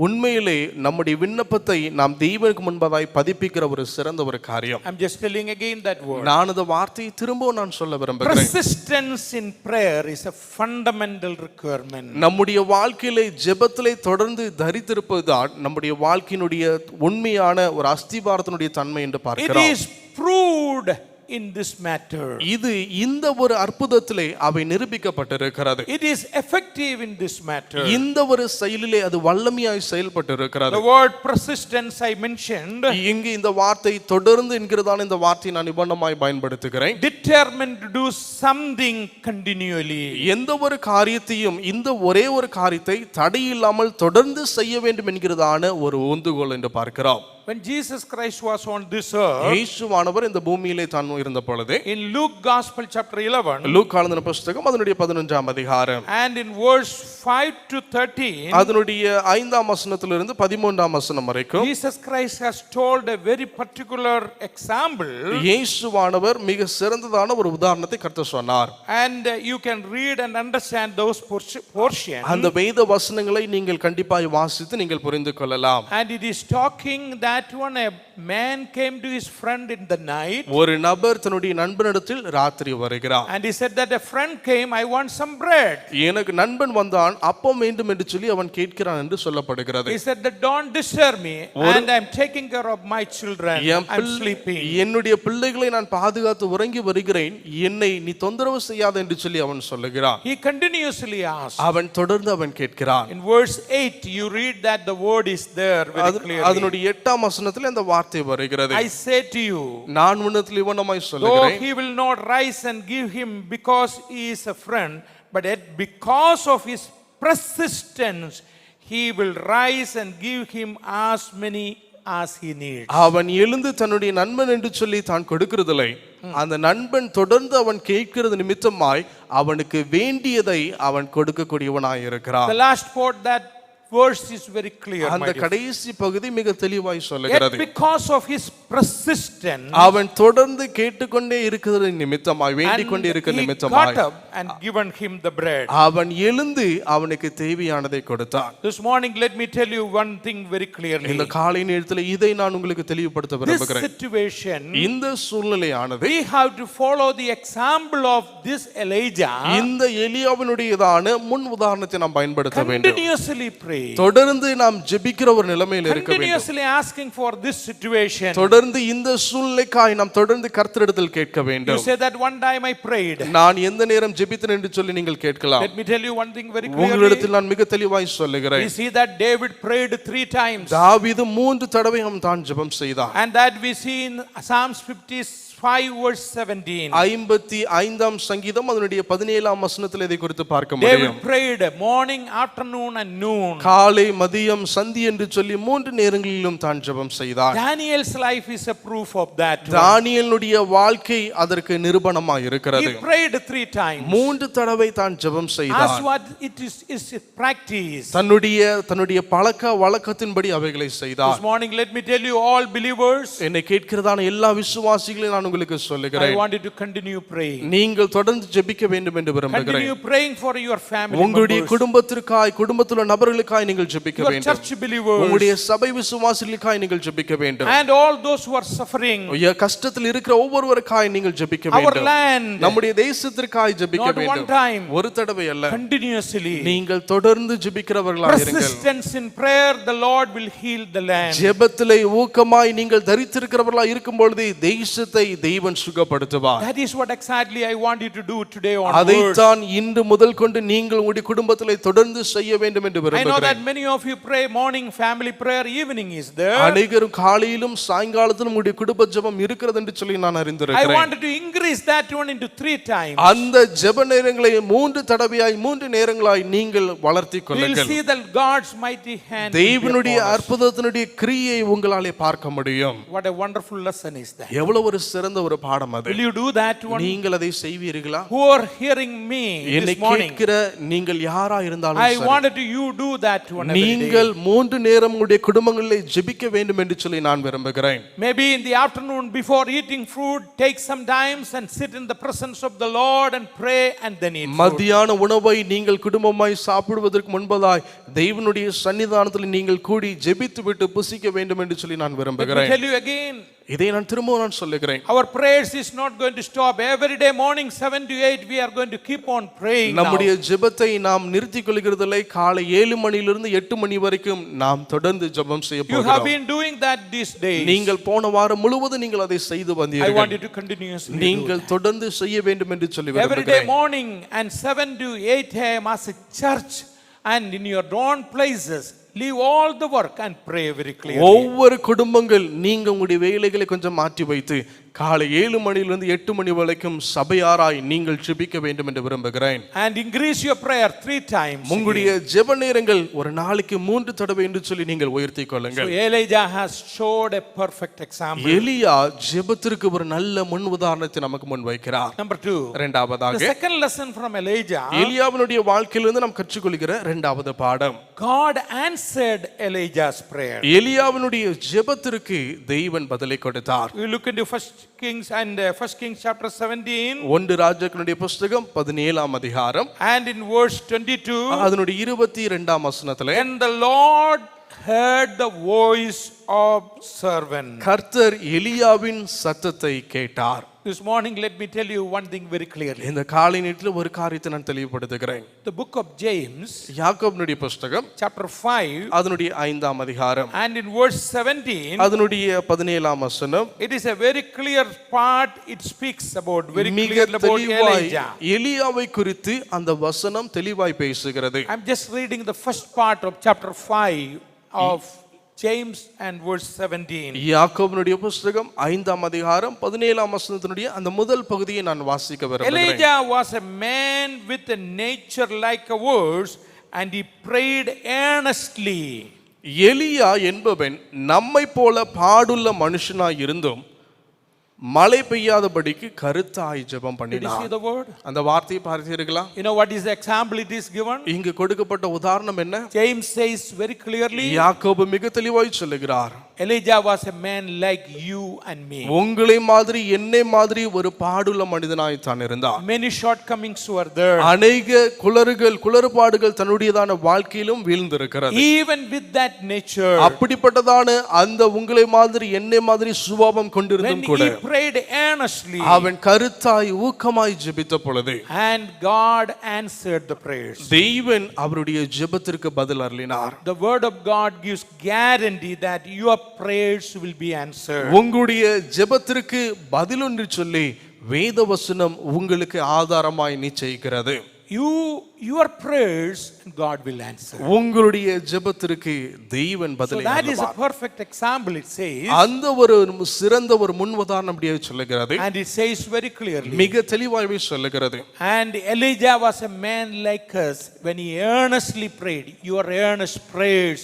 உண்மையிலே நம்முடைய விண்ணப்பத்தை நாம் தெய்வனுக்கு முன்பதாய் பதிப்பிக்கிற ஒரு சிறந்த ஒரு காரியம். I'm just telling again that word. நான் அந்த வார்த்தையை திரும்பவும் நான் சொல்ல விரும்புகிறேன். Persistence in prayer is a fundamental requirement. நம்முடைய வாழ்க்கையிலே ஜெபத்திலே தொடர்ந்து தரித்திருப்பதுதான் நம்முடைய வாழ்க்கையினுடைய உண்மையான ஒரு அஸ்திபாரத்தினுடைய தன்மை என்று It பார்க்கிறோம். is proved in this matter. இது இந்த ஒரு அற்புதத்திலே அவை நிரூபிக்கப்பட்டிருக்கிறது. It is effective in this matter. இந்த ஒரு செயலிலே அது வல்லமையாய் செயல்பட்டிருக்கிறது. The word persistence I mentioned, இங்கு இந்த வார்த்தை தொடர்ந்து என்கிறதான இந்த வார்த்தையை நான் நிபந்தமாய் பயன்படுத்துகிறேன். determined to do something continually. எந்த ஒரு காரியத்தையும் இந்த ஒரே ஒரு காரியத்தை தடையில்லாமல் தொடர்ந்து செய்ய வேண்டும் என்கிறதான ஒரு ஊந்துகோல் என்று பார்க்கிறோம். When Jesus Christ was on this earth, இயேசுவானவர் இந்த பூமியிலே தான் இருந்த பொழுது, in Luke Gospel chapter 11, லூக்கா எழுதின புத்தகம் அதனுடைய 11ஆம் அதிகாரம் and in verse 5 to 13, அதனுடைய 5ஆம் வசனத்திலிருந்து 13ஆம் வசனம் வரைக்கும் Jesus Christ has told a very particular example, இயேசுவானவர் மிக சிறந்ததான ஒரு உதாரணத்தை கர்த்தர் சொன்னார். and you can read and understand those portions. அந்த வேத வசனங்களை நீங்கள் கண்டிப்பாய் வாசித்து நீங்கள் புரிந்து கொள்ளலாம். And it is talking that one a man came to his friend in the night, ஒரு நபர் தன்னுடைய நண்பனிடத்தில் ராத்திரி வருகிறார். and he said that a friend came, I want some bread. எனக்கு நண்பன் வந்தான், அப்பம் வேண்டும் என்று சொல்லி அவன் கேட்கிறான் என்று சொல்லப்படுகிறது. He said that don't disturb me, and I'm taking care of my children, I'm sleeping. என்னுடைய பிள்ளைகளை நான் பாதுகாத்து உறங்கி வருகிறேன், என்னை நீ தொந்தரவு செய்யாத என்று சொல்லி அவன் சொல்லுகிறான். He continuously asked. அவன் தொடர்ந்து அவன் கேட்கிறான். In verse 8 you read that the word is there very clearly. அதனுடைய 8ஆம் வசனத்தில் அந்த வார்த்தை வருகிறது. I say to you, நான் உன்னிடத்தில் இவனமாய் though சொல்லுகிறேன், he will not rise and give him because he is a friend, but yet because of his persistence he will rise and give him as many as he needs. அவன் எழுந்து தன்னுடைய நண்பன் என்று சொல்லி தான் கொடுக்கிறதில்லை. அந்த நண்பன் தொடர்ந்து அவன் கேட்கிறது நிமித்தமாய் அவனுக்கு வேண்டியதை அவன் கொடுக்கக்கூடியவனாய் இருக்கிறான். The last part that verse is very clear. அந்த கடைசி பகுதி மிக தெளிவாய் சொல்லுகிறது. Yet because of his persistence, அவன் தொடர்ந்து கேட்டுக்கொண்டே இருக்கிறது நிமித்தமாய் வேண்டிக் கொண்டே இருக்கிற he நிமித்தமாய் got up and given him the bread. அவன் எழுந்து அவனுக்கு தேவையானதை கொடுத்தான். This morning let me tell you one thing very clearly. இந்த காலை நேரத்தில் இதை நான் உங்களுக்கு தெளிவுபடுத்த This விரும்புகிறேன். situation, இந்த சூழ்நிலையானது we have to follow the example of this Elijah. இந்த எலியாவினுடையதான முன் உதாரணத்தை நாம் பயன்படுத்த வேண்டும். Continuously pray. தொடர்ந்து நாம் ஜெபிக்கிற ஒரு நிலைமையில் இருக்க வேண்டும். Continuously asking for this situation. தொடர்ந்து இந்த சூழ்நிலைக்காய் நாம் தொடர்ந்து கர்த்தரிடத்தில் கேட்க You வேண்டும். say that one time I prayed. நான் எந்த நேரம் ஜெபித்தேன் என்று சொல்லி நீங்கள் கேட்கலாம். Let me tell you one thing very clearly. உங்களிடத்தில் நான் மிக தெளிவாய் சொல்லுகிறேன். We see that David prayed 3 times. தாவீது 3 தடவை அவன் தான் ஜெபம் செய்தான். And that we see in Psalms 55 verse 17. 55ஆம் சங்கீதம் அதனுடைய 17ஆம் வசனத்தில் இதை குறித்து பார்க்க முடியும். David prayed morning, afternoon and noon. காலை மதியம் சந்தி என்று சொல்லி 3 நேரங்களிலும் தான் ஜெபம் செய்தார். Daniel's life is a proof of that. தானியேலுடைய வாழ்க்கை அதற்கு நிரூபணமாய் இருக்கிறது. He prayed 3 times. 3 தடவை தான் ஜெபம் செய்தார். As what it is practice. தன்னுடைய பழக்க வழக்கத்தின்படி அவைகளை செய்தார். This morning let me tell you all believers, என்னை கேட்கிறதான எல்லா விசுவாசிகளையும் நான் உங்களுக்கு I சொல்லுகிறேன். want you to continue praying. நீங்கள் தொடர்ந்து ஜெபிக்க வேண்டும் என்று விரும்புகிறேன். Continue praying for your family உங்களுடைய members, குடும்பத்திற்காய் குடும்பத்துள்ள நபர்களுக்காய் நீங்கள் ஜெபிக்க your வேண்டும். church believers, உங்களுடைய சபை விசுவாசிகளுக்காய் நீங்கள் ஜெபிக்க வேண்டும். and all those who are suffering. கஷ்டத்தில் இருக்கிற ஒவ்வொருவருக்காய் நீங்கள் ஜெபிக்க Our வேண்டும். land, நம்முடைய தேசத்திற்காய் ஜெபிக்க not one வேண்டும். time, ஒரு தடவை அல்ல, continuously. நீங்கள் தொடர்ந்து ஜெபிக்கிறவர்களாக இருங்கள். Persistence in prayer, the Lord will heal the land. ஜெபத்திலே ஊக்கமாய் நீங்கள் தரித்திருக்கிறவர்களாக இருக்கும் பொழுது தேசத்தை தேவன் சுகப்படுத்துவார். That is what exactly I want you to do today onwards. அதைத்தான் இன்று முதல் கொண்டு நீங்கள் உங்களுடைய குடும்பத்திலே தொடர்ந்து செய்ய வேண்டும் என்று I know that விரும்புகிறேன். many of you pray morning family prayer, evening is there. அநேகரும் காலையிலும் சாயங்காலத்திலும் உங்களுடைய குடும்ப ஜெபம் இருக்கிறது என்று சொல்லி நான் I அறிந்திருக்கிறேன். wanted to increase that one into 3 times. அந்த ஜெப நேரங்களை 3 தடவையாய் 3 நேரங்களாய் நீங்கள் வளர்த்திக் We will கொள்ளுங்கள். see that God's mighty hand. தேவனுடைய அற்புதத்தினுடைய கிரியை உங்களாலே பார்க்க முடியும். What a wonderful lesson is that. எவ்வளவு ஒரு சிறந்த ஒரு பாடம் அது. Will you do that one? நீங்கள் அதை செய்வீர்களா? Who are hearing me என்னை this morning, கேட்கிற நீங்கள் யாரா இருந்தாலும் I சரி, wanted to you do that one every day. நீங்கள் 3 நேரம் உங்களுடைய குடும்பங்களிலே ஜெபிக்க வேண்டும் என்று சொல்லி நான் விரும்புகிறேன். Maybe in the afternoon before eating food, take some time and sit in the presence of the Lord and pray and then eat food. மத்தியான உணவை நீங்கள் குடும்பமாய் சாப்பிடுவதற்கு முன்பதாய் தேவனுடைய சன்னிதானத்தில் நீங்கள் கூடி ஜெபித்து விட்டு புசிக்க வேண்டும் என்று சொல்லி நான் Let me விரும்புகிறேன். tell you again, இதை நான் திரும்பவும் நான் சொல்லுகிறேன். our prayers is not going to stop. Every day morning 7 to 8 we are going to keep on praying. நம்முடைய ஜெபத்தை நாம் நிறுத்திக் கொள்கிறதில்லை. காலை 7 மணியிலிருந்து 8 மணி வரைக்கும் நாம் தொடர்ந்து ஜெபம் செய்ய You have போகிறோம். been doing that these days. நீங்கள் போன வாரம் முழுவதும் நீங்கள் அதை செய்து I want வந்தீர்கள். you to continuously do நீங்கள் தொடர்ந்து செய்ய வேண்டும் என்று சொல்லி that. Every day விரும்புகிறேன். morning and 7 to 8 a.m. as a church and in your own places, leave all the work and pray very clearly. ஒவ்வொரு குடும்பங்கள் நீங்க உங்களுடைய வேலைகளை கொஞ்சம் மாற்றி வைத்து காலை 7 மணியிலிருந்து 8 மணி வரைக்கும் சபையாராய் நீங்கள் ஜெபிக்க வேண்டும் என்று விரும்புகிறேன். And increase your prayer 3 times. உங்களுடைய ஜெப நேரங்கள் ஒரு நாளைக்கு 3 தடவை என்று சொல்லி நீங்கள் உயர்த்திக் So கொள்ளுங்கள். Elijah has showed a perfect example. எலியா ஜெபத்திற்கு ஒரு நல்ல முன் உதாரணத்தை நமக்கு முன் வைக்கிறார். Number 2. The இரண்டாவதாக second lesson from Elijah, எலியாவினுடைய வாழ்க்கையிலிருந்து நாம் கற்றுக்கொள்கிற இரண்டாவது பாடம், God answered Elijah's prayer. எலியாவினுடைய ஜெபத்திற்கு தேவன் பதிலை கொடுத்தார். We look into First Kings chapter 17 ஒன்று ராஜாக்களுடைய புஸ்தகம் 17ஆம் அதிகாரம் and in verse 22, அதனுடைய 22ஆம் வசனத்திலே, and the Lord heard the voice of servant. கர்த்தர் எலியாவின் சத்தத்தை கேட்டார். This morning let me tell you one thing very clearly. இந்த காலை நேரத்தில் ஒரு காரியத்தை நான் தெளிவுபடுத்துகிறேன். The book of James யாக்கோபினுடைய புஸ்தகம் chapter 5 அதனுடைய 5ஆம் அதிகாரம் and in verse 17, அதனுடைய 17ஆம் வசனம் it is a very clear part. It speaks about very மிக clearly about தெளிவாய் Elijah. எலியாவை குறித்து அந்த வசனம் தெளிவாய் பேசுகிறது. I'm just reading the first part of chapter 5 of James and verse 17. யாக்கோபினுடைய புஸ்தகம் 5ஆம் அதிகாரம் 17ஆம் வசனத்தினுடைய அந்த முதல் பகுதியை நான் வாசிக்க விரும்புகிறேன். Elijah was a man with a nature like a horse, and he prayed earnestly. எலியா என்பவன் நம்மை போல பாடுள்ள மனுஷனாய் இருந்தும் மழை பெய்யாதபடிக்கு கருத்தாய் ஜெபம் Did you see பண்ணினான். the word? அந்த வார்த்தையை பார்த்தீர்களா? You know what is the example it is given? இங்கு கொடுக்கப்பட்ட உதாரணம் என்ன? James says very clearly, யாக்கோபு மிக தெளிவாய் சொல்லுகிறார், Elijah was a man like you and me. உங்களை மாதிரி என்னை மாதிரி ஒரு பாடுள்ள மனிதனாய் தான் இருந்தார். Many shortcomings were there. அநேக குளறுபாடுகள் தன்னுடையதான வாழ்க்கையிலும் வீழ்ந்திருக்கிறது. Even with that nature, அப்படிப்பட்டதான அந்த உங்களை மாதிரி என்னை மாதிரி சுபாவம் கொண்டிருந்தும் when கூட he prayed earnestly, அவன் கருத்தாய் ஊக்கமாய் ஜெபித்த பொழுது and God answered the prayers. தேவன் அவருடைய ஜெபத்திற்கு பதில் அருளினார். The word of God gives guarantee that your prayers will be answered. உங்களுடைய ஜெபத்திற்கு பதில் ஒன்று சொல்லி வேத வசனம் உங்களுக்கு ஆதாரமாய் நிச்சயிக்கிறது. Your prayers God will answer. உங்களுடைய ஜெபத்திற்கு தேவன் So பதிலை that is a அருளுவார். perfect example, it says. அந்த ஒரு சிறந்த ஒரு முன் உதாரணம் அப்படியே சொல்லுகிறது. And it says very clearly. மிக தெளிவாகவே சொல்லுகிறது. And Elijah was a man like us. When he earnestly prayed, your earnest prayers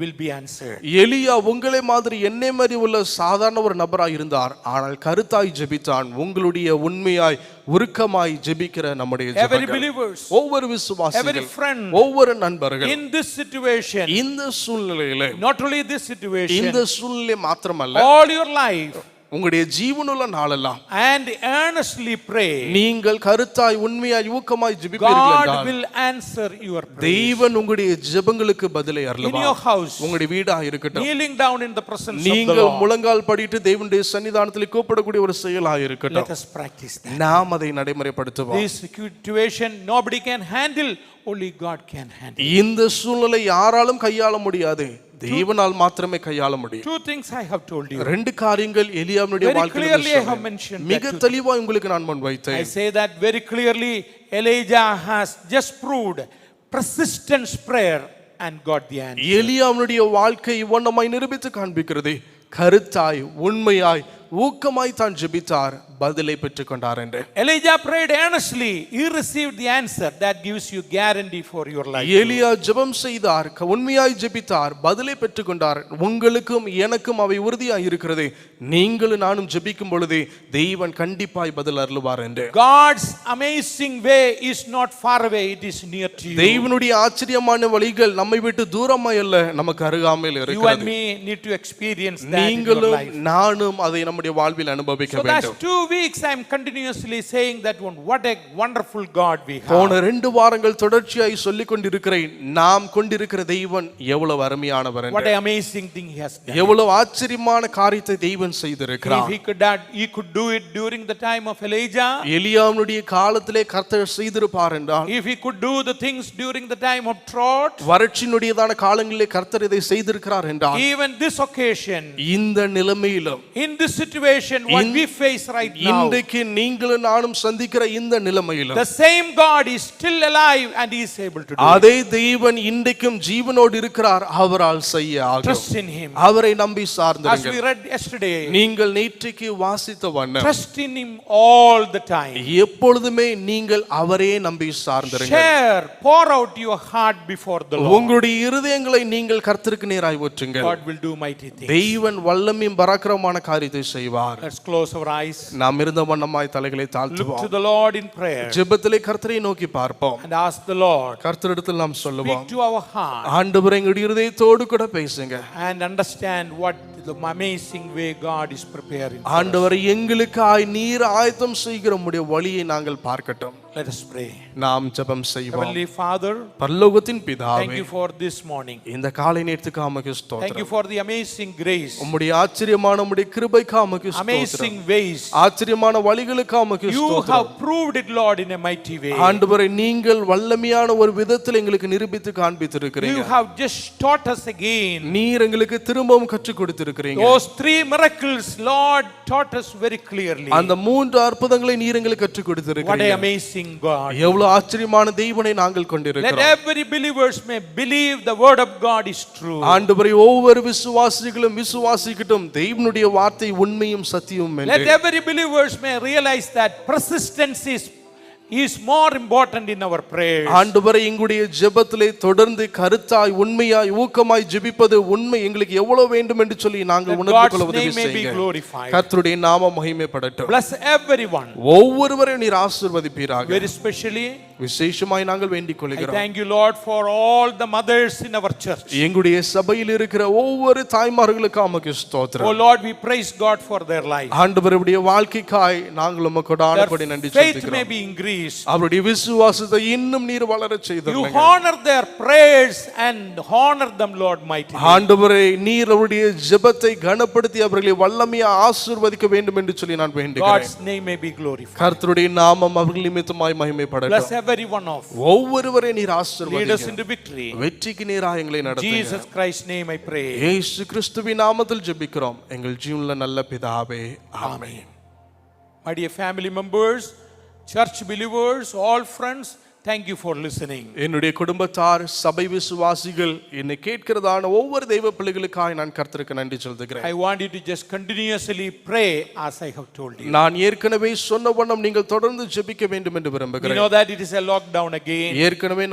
will be answered. எலியா உங்களை மாதிரி என்னை மாதிரி உள்ள சாதாரண ஒரு நபராய் இருந்தார். ஆனால் கருத்தாய் ஜெபித்தான். உங்களுடைய உண்மையாய் உருக்கமாய் ஜெபிக்கிற நம்முடைய Every ஜெபங்கள், believers, ஒவ்வொரு every விசுவாசிகள், friend, ஒவ்வொரு நண்பர்கள் in this situation, இந்த சூழ்நிலையில, not only this situation, இந்த சூழ்நிலை மாத்திரமல்ல, all your life, உங்களுடைய ஜீவனுள்ள நாளெல்லாம் and earnestly pray, நீங்கள் கருத்தாய் உண்மையாய் ஊக்கமாய் ஜெபிப்பீர்கள் God என்றால் will answer your prayers. தேவன் உங்களுடைய ஜெபங்களுக்கு பதிலை In your அருளுவார். house, உங்களுடைய வீடா இருக்கட்டும், kneeling down in the presence of the நீங்கள் Lord, முழங்கால் படிட்டு தேவனுடைய சன்னிதானத்தில் கூப்பிடக்கூடிய ஒரு செயலா இருக்கட்டும், let us practice that. நாம் அதை நடைமுறைப்படுத்துவோம். This situation nobody can handle, only God can handle. இந்த சூழ்நிலை யாராலும் கையாள முடியாது, தேவனால் மாத்திரமே கையாள முடியும். Two things I have told you. ரெண்டு காரியங்கள் எலியாவினுடைய Very வாழ்க்கையில் clearly I have சொன்னேன். mentioned மிக that தெளிவா உங்களுக்கு நான் முன் I வைத்தேன். say that very clearly. Elijah has just proved persistence prayer and got the answer. எலியாவினுடைய வாழ்க்கை இவ்வண்ணமாய் நிரூபித்து காண்பிக்கிறது. கருத்தாய் உண்மையாய் ஊக்கமாய் தான் ஜெபித்தார், பதிலை பெற்றுக் கொண்டார் என்று. Elijah prayed earnestly. He received the answer. That gives you guarantee for your life. எலியா ஜெபம் செய்தார், உண்மையாய் ஜெபித்தார், பதிலை பெற்றுக் கொண்டார். உங்களுக்கும் எனக்கும் அவை உறுதியாய் இருக்கிறது. நீங்களும் நானும் ஜெபிக்கும் பொழுது தேவன் கண்டிப்பாய் பதில் அருளுவார் என்று. God's amazing way is not far away, it is near to you. தேவனுடைய ஆச்சரியமான வழிகள் நம்மை விட்டு தூரமாய் அல்ல, நமக்கு அருகாமையில் You and இருக்கிறது. me need to experience that in your நீங்களும் life. நானும் அதை நம்முடைய வாழ்வில் அனுபவிக்க So that's வேண்டும். 2 weeks I am continuously saying that one. What a wonderful God we have. போன 2 வாரங்கள் தொடர்ச்சியாய் சொல்லிக் கொண்டிருக்கிறேன், நாம் கொண்டிருக்கிற தெய்வன் எவ்வளவு அருமையானவர் What என்று. an amazing thing he has done. எவ்வளவு ஆச்சரியமான காரியத்தை தெய்வன் செய்திருக்கிறார். If he could do it during the time of Elijah. எலியாவினுடைய காலத்திலே கர்த்தர் செய்திருப்பார் என்றால், If he could do the things during the time of drought. வறட்சியினுடையதான காலங்களிலே கர்த்தர் இதை செய்திருக்கிறார் என்றால், Even this occasion. இந்த நிலைமையிலும், In this situation what we face right now. இன்றைக்கு நீங்களும் நானும் சந்திக்கிற இந்த நிலைமையிலும் The same God is still alive and he is able to do it. அதே தேவன் இன்றைக்கும் ஜீவனோடு இருக்கிறார், அவரால் செய்ய ஆகும். Trust in him. அவரை நம்பி As சார்ந்திருங்கள். we read yesterday. நீங்கள் நேற்றைக்கு வாசித்த வண்ணம் Trust in him all the time. எப்பொழுதுமே நீங்கள் அவரே நம்பி சார்ந்திருங்கள். Share, pour out your heart before the Lord. உங்களுடைய இருதயங்களை நீங்கள் கர்த்தருக்கு நேராய் ஊற்றுங்கள். God will do mighty things. தெய்வன் வல்லமையும் பராக்கிரமமான காரியத்தை செய்வார். Let's close our eyes. நாம் இருந்த வண்ணமாய் தலைகளை Look to தாழ்த்துவோம். the Lord in prayer ஜெபத்திலே கர்த்தரை நோக்கி பார்ப்போம். and ask the Lord. கர்த்தரிடத்தில் நாம் சொல்லுவோம், Speak to our heart ஆண்டவரே எங்களுடைய இருதயத்தோடு கூட பேசுங்க. and understand what the amazing way God is preparing for us. ஆண்டவரே எங்களுக்காய் நீர் ஆயத்தம் செய்கிற உம்முடைய வழியை நாங்கள் பார்க்கட்டும். Let us pray. நாம் ஜெபம் செய்வோம். Heavenly Father, பரலோகத்தின் thank பிதாவே, you for this morning. இந்த காலை நேரத்துக்கு உமக்கு Thank ஸ்தோத்திரம். you for the amazing grace, உம்முடைய ஆச்சரியமான உம்முடைய கிருபைக்கு உமக்கு ஸ்தோத்திரம். amazing ways. ஆச்சரியமான வழிகளுக்கு உமக்கு You ஸ்தோத்திரம். have proved it, Lord, in a mighty way. ஆண்டவரே நீங்கள் வல்லமையான ஒரு விதத்தில் எங்களுக்கு நிரூபித்து காண்பித்திருக்கிறீங்க. You have just taught us again. நீர் எங்களுக்கு திரும்பவும் கற்றுக் கொடுத்திருக்கிறீங்க. Those 3 miracles, Lord, taught us very clearly. அந்த 3 அற்புதங்களை நீர் எங்களுக்கு கற்றுக் What கொடுத்திருக்கிறீங்க. an amazing God. எவ்வளவு ஆச்சரியமான தெய்வனை நாங்கள் Let கொண்டிருக்கிறோம். every believers may believe the word of God is true. ஆண்டவரே ஒவ்வொரு விசுவாசிகளும் விசுவாசிக்கட்டும் தெய்வனுடைய வார்த்தை உண்மையும் சத்தியமும் Let என்று. every believers may realize that persistence is more important in our prayers. ஆண்டவரே எங்களுடைய ஜெபத்திலே தொடர்ந்து கருத்தாய் உண்மையாய் ஊக்கமாய் ஜெபிப்பது உண்மை எங்களுக்கு எவ்வளவு வேண்டும் என்று சொல்லி நாங்கள் That உணர்ந்து கொள்ள God's உதவி name may be செய்யுங்க. glorified. கர்த்தருடைய நாமம் மகிமைப்படட்டும். Bless everyone. ஒவ்வொருவரையும் நீர் ஆசீர்வதிப்பீராக. Very specially, விசேஷமாய் நாங்கள் வேண்டிக் I கொள்கிறோம். thank you, Lord, for all the mothers in our church. எங்களுடைய சபையில் இருக்கிற ஒவ்வொரு தாய்மார்களுக்கு உமக்கு Oh ஸ்தோத்திரம். Lord, we praise God for their life. ஆண்டவருடைய வாழ்க்கைக்காய் நாங்கள் உமக்கு கொடானபடி Their நன்றி faith may செலுத்துகிறோம். be increased. அவருடைய விசுவாசத்தை இன்னும் நீர் வளரச் You செய்தீர்கள். honor their prayers and honor them, Lord mighty. ஆண்டவரே நீர் அவருடைய ஜெபத்தை கனப்படுத்தி அவர்களை வல்லமையா ஆசீர்வதிக்க வேண்டும் என்று சொல்லி நான் வேண்டுகிறேன். God's name may be glorified. கர்த்தருடைய நாமம் அவர்கள் நிமித்தமாய் Bless மகிமைப்படட்டும். every one of. ஒவ்வொருவரையும் நீர் Lead us ஆசீர்வதிங்க. into victory. வெற்றிக்கு நேராக எங்களை நடத்துங்க. Jesus Christ's name I pray. இயேசு கிறிஸ்துவின் நாமத்தில் ஜெபிக்கிறோம் எங்கள் ஜீவனுள்ள நல்ல பிதாவே ஆமென். My dear family members, church believers, all friends, thank you for listening. என்னுடைய குடும்பத்தார் சபை விசுவாசிகள் என்னை கேட்கிறதான ஒவ்வொரு தெய்வ பிள்ளைகளுக்காக நான் கர்த்தருக்கு நன்றி செலுத்துகிறேன். I want you to just continuously pray as I have told you. நான் ஏற்கனவே சொன்ன வண்ணம் நீங்கள் தொடர்ந்து ஜெபிக்க வேண்டும் என்று We விரும்புகிறேன். know that it is a lockdown again. ஏற்கனவே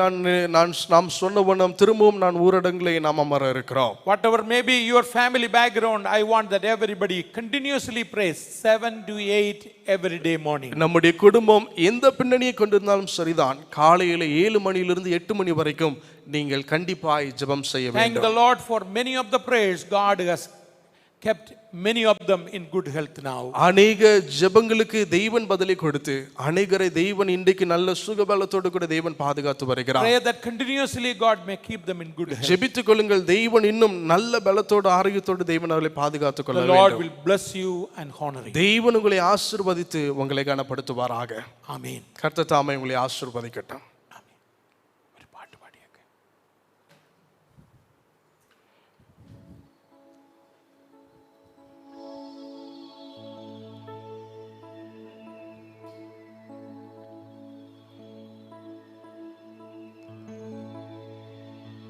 நாம் சொன்ன வண்ணம் திரும்பவும் நான் ஊரடங்களை நாம் அமர இருக்கிறோம். Whatever may be your family background, I want that everybody continuously prays 7 to 8 every day morning. நம்முடைய குடும்பம் எந்த பின்னணியை கொண்டிருந்தாலும் சரிதான், காலையில 7 மணியிலிருந்து 8 மணி வரைக்கும் நீங்கள் கண்டிப்பாய் ஜெபம் செய்ய Thank the வேண்டும். Lord for many of the prayers. God has kept many of them in good health now. அநேக ஜெபங்களுக்கு தெய்வன் பதிலை கொடுத்து அநேகரை தெய்வன் இன்றைக்கு நல்ல சுகபலத்தோடு கூட தெய்வன் பாதுகாத்து வருகிறார். Pray that continuously God may keep them in good health. ஜெபித்துக் கொள்ளுங்கள், தெய்வன் இன்னும் நல்ல பலத்தோடு ஆரோக்கியத்தோடு தெய்வன் அவர்களை பாதுகாத்துக் கொள்ள The Lord வேண்டும். will bless you and honor you. தெய்வன் உங்களை ஆசீர்வதித்து உங்களை கனப்படுத்துவாராக. Amen. கர்த்தர் தாமே உங்களை ஆசீர்வதிக்கட்டும்.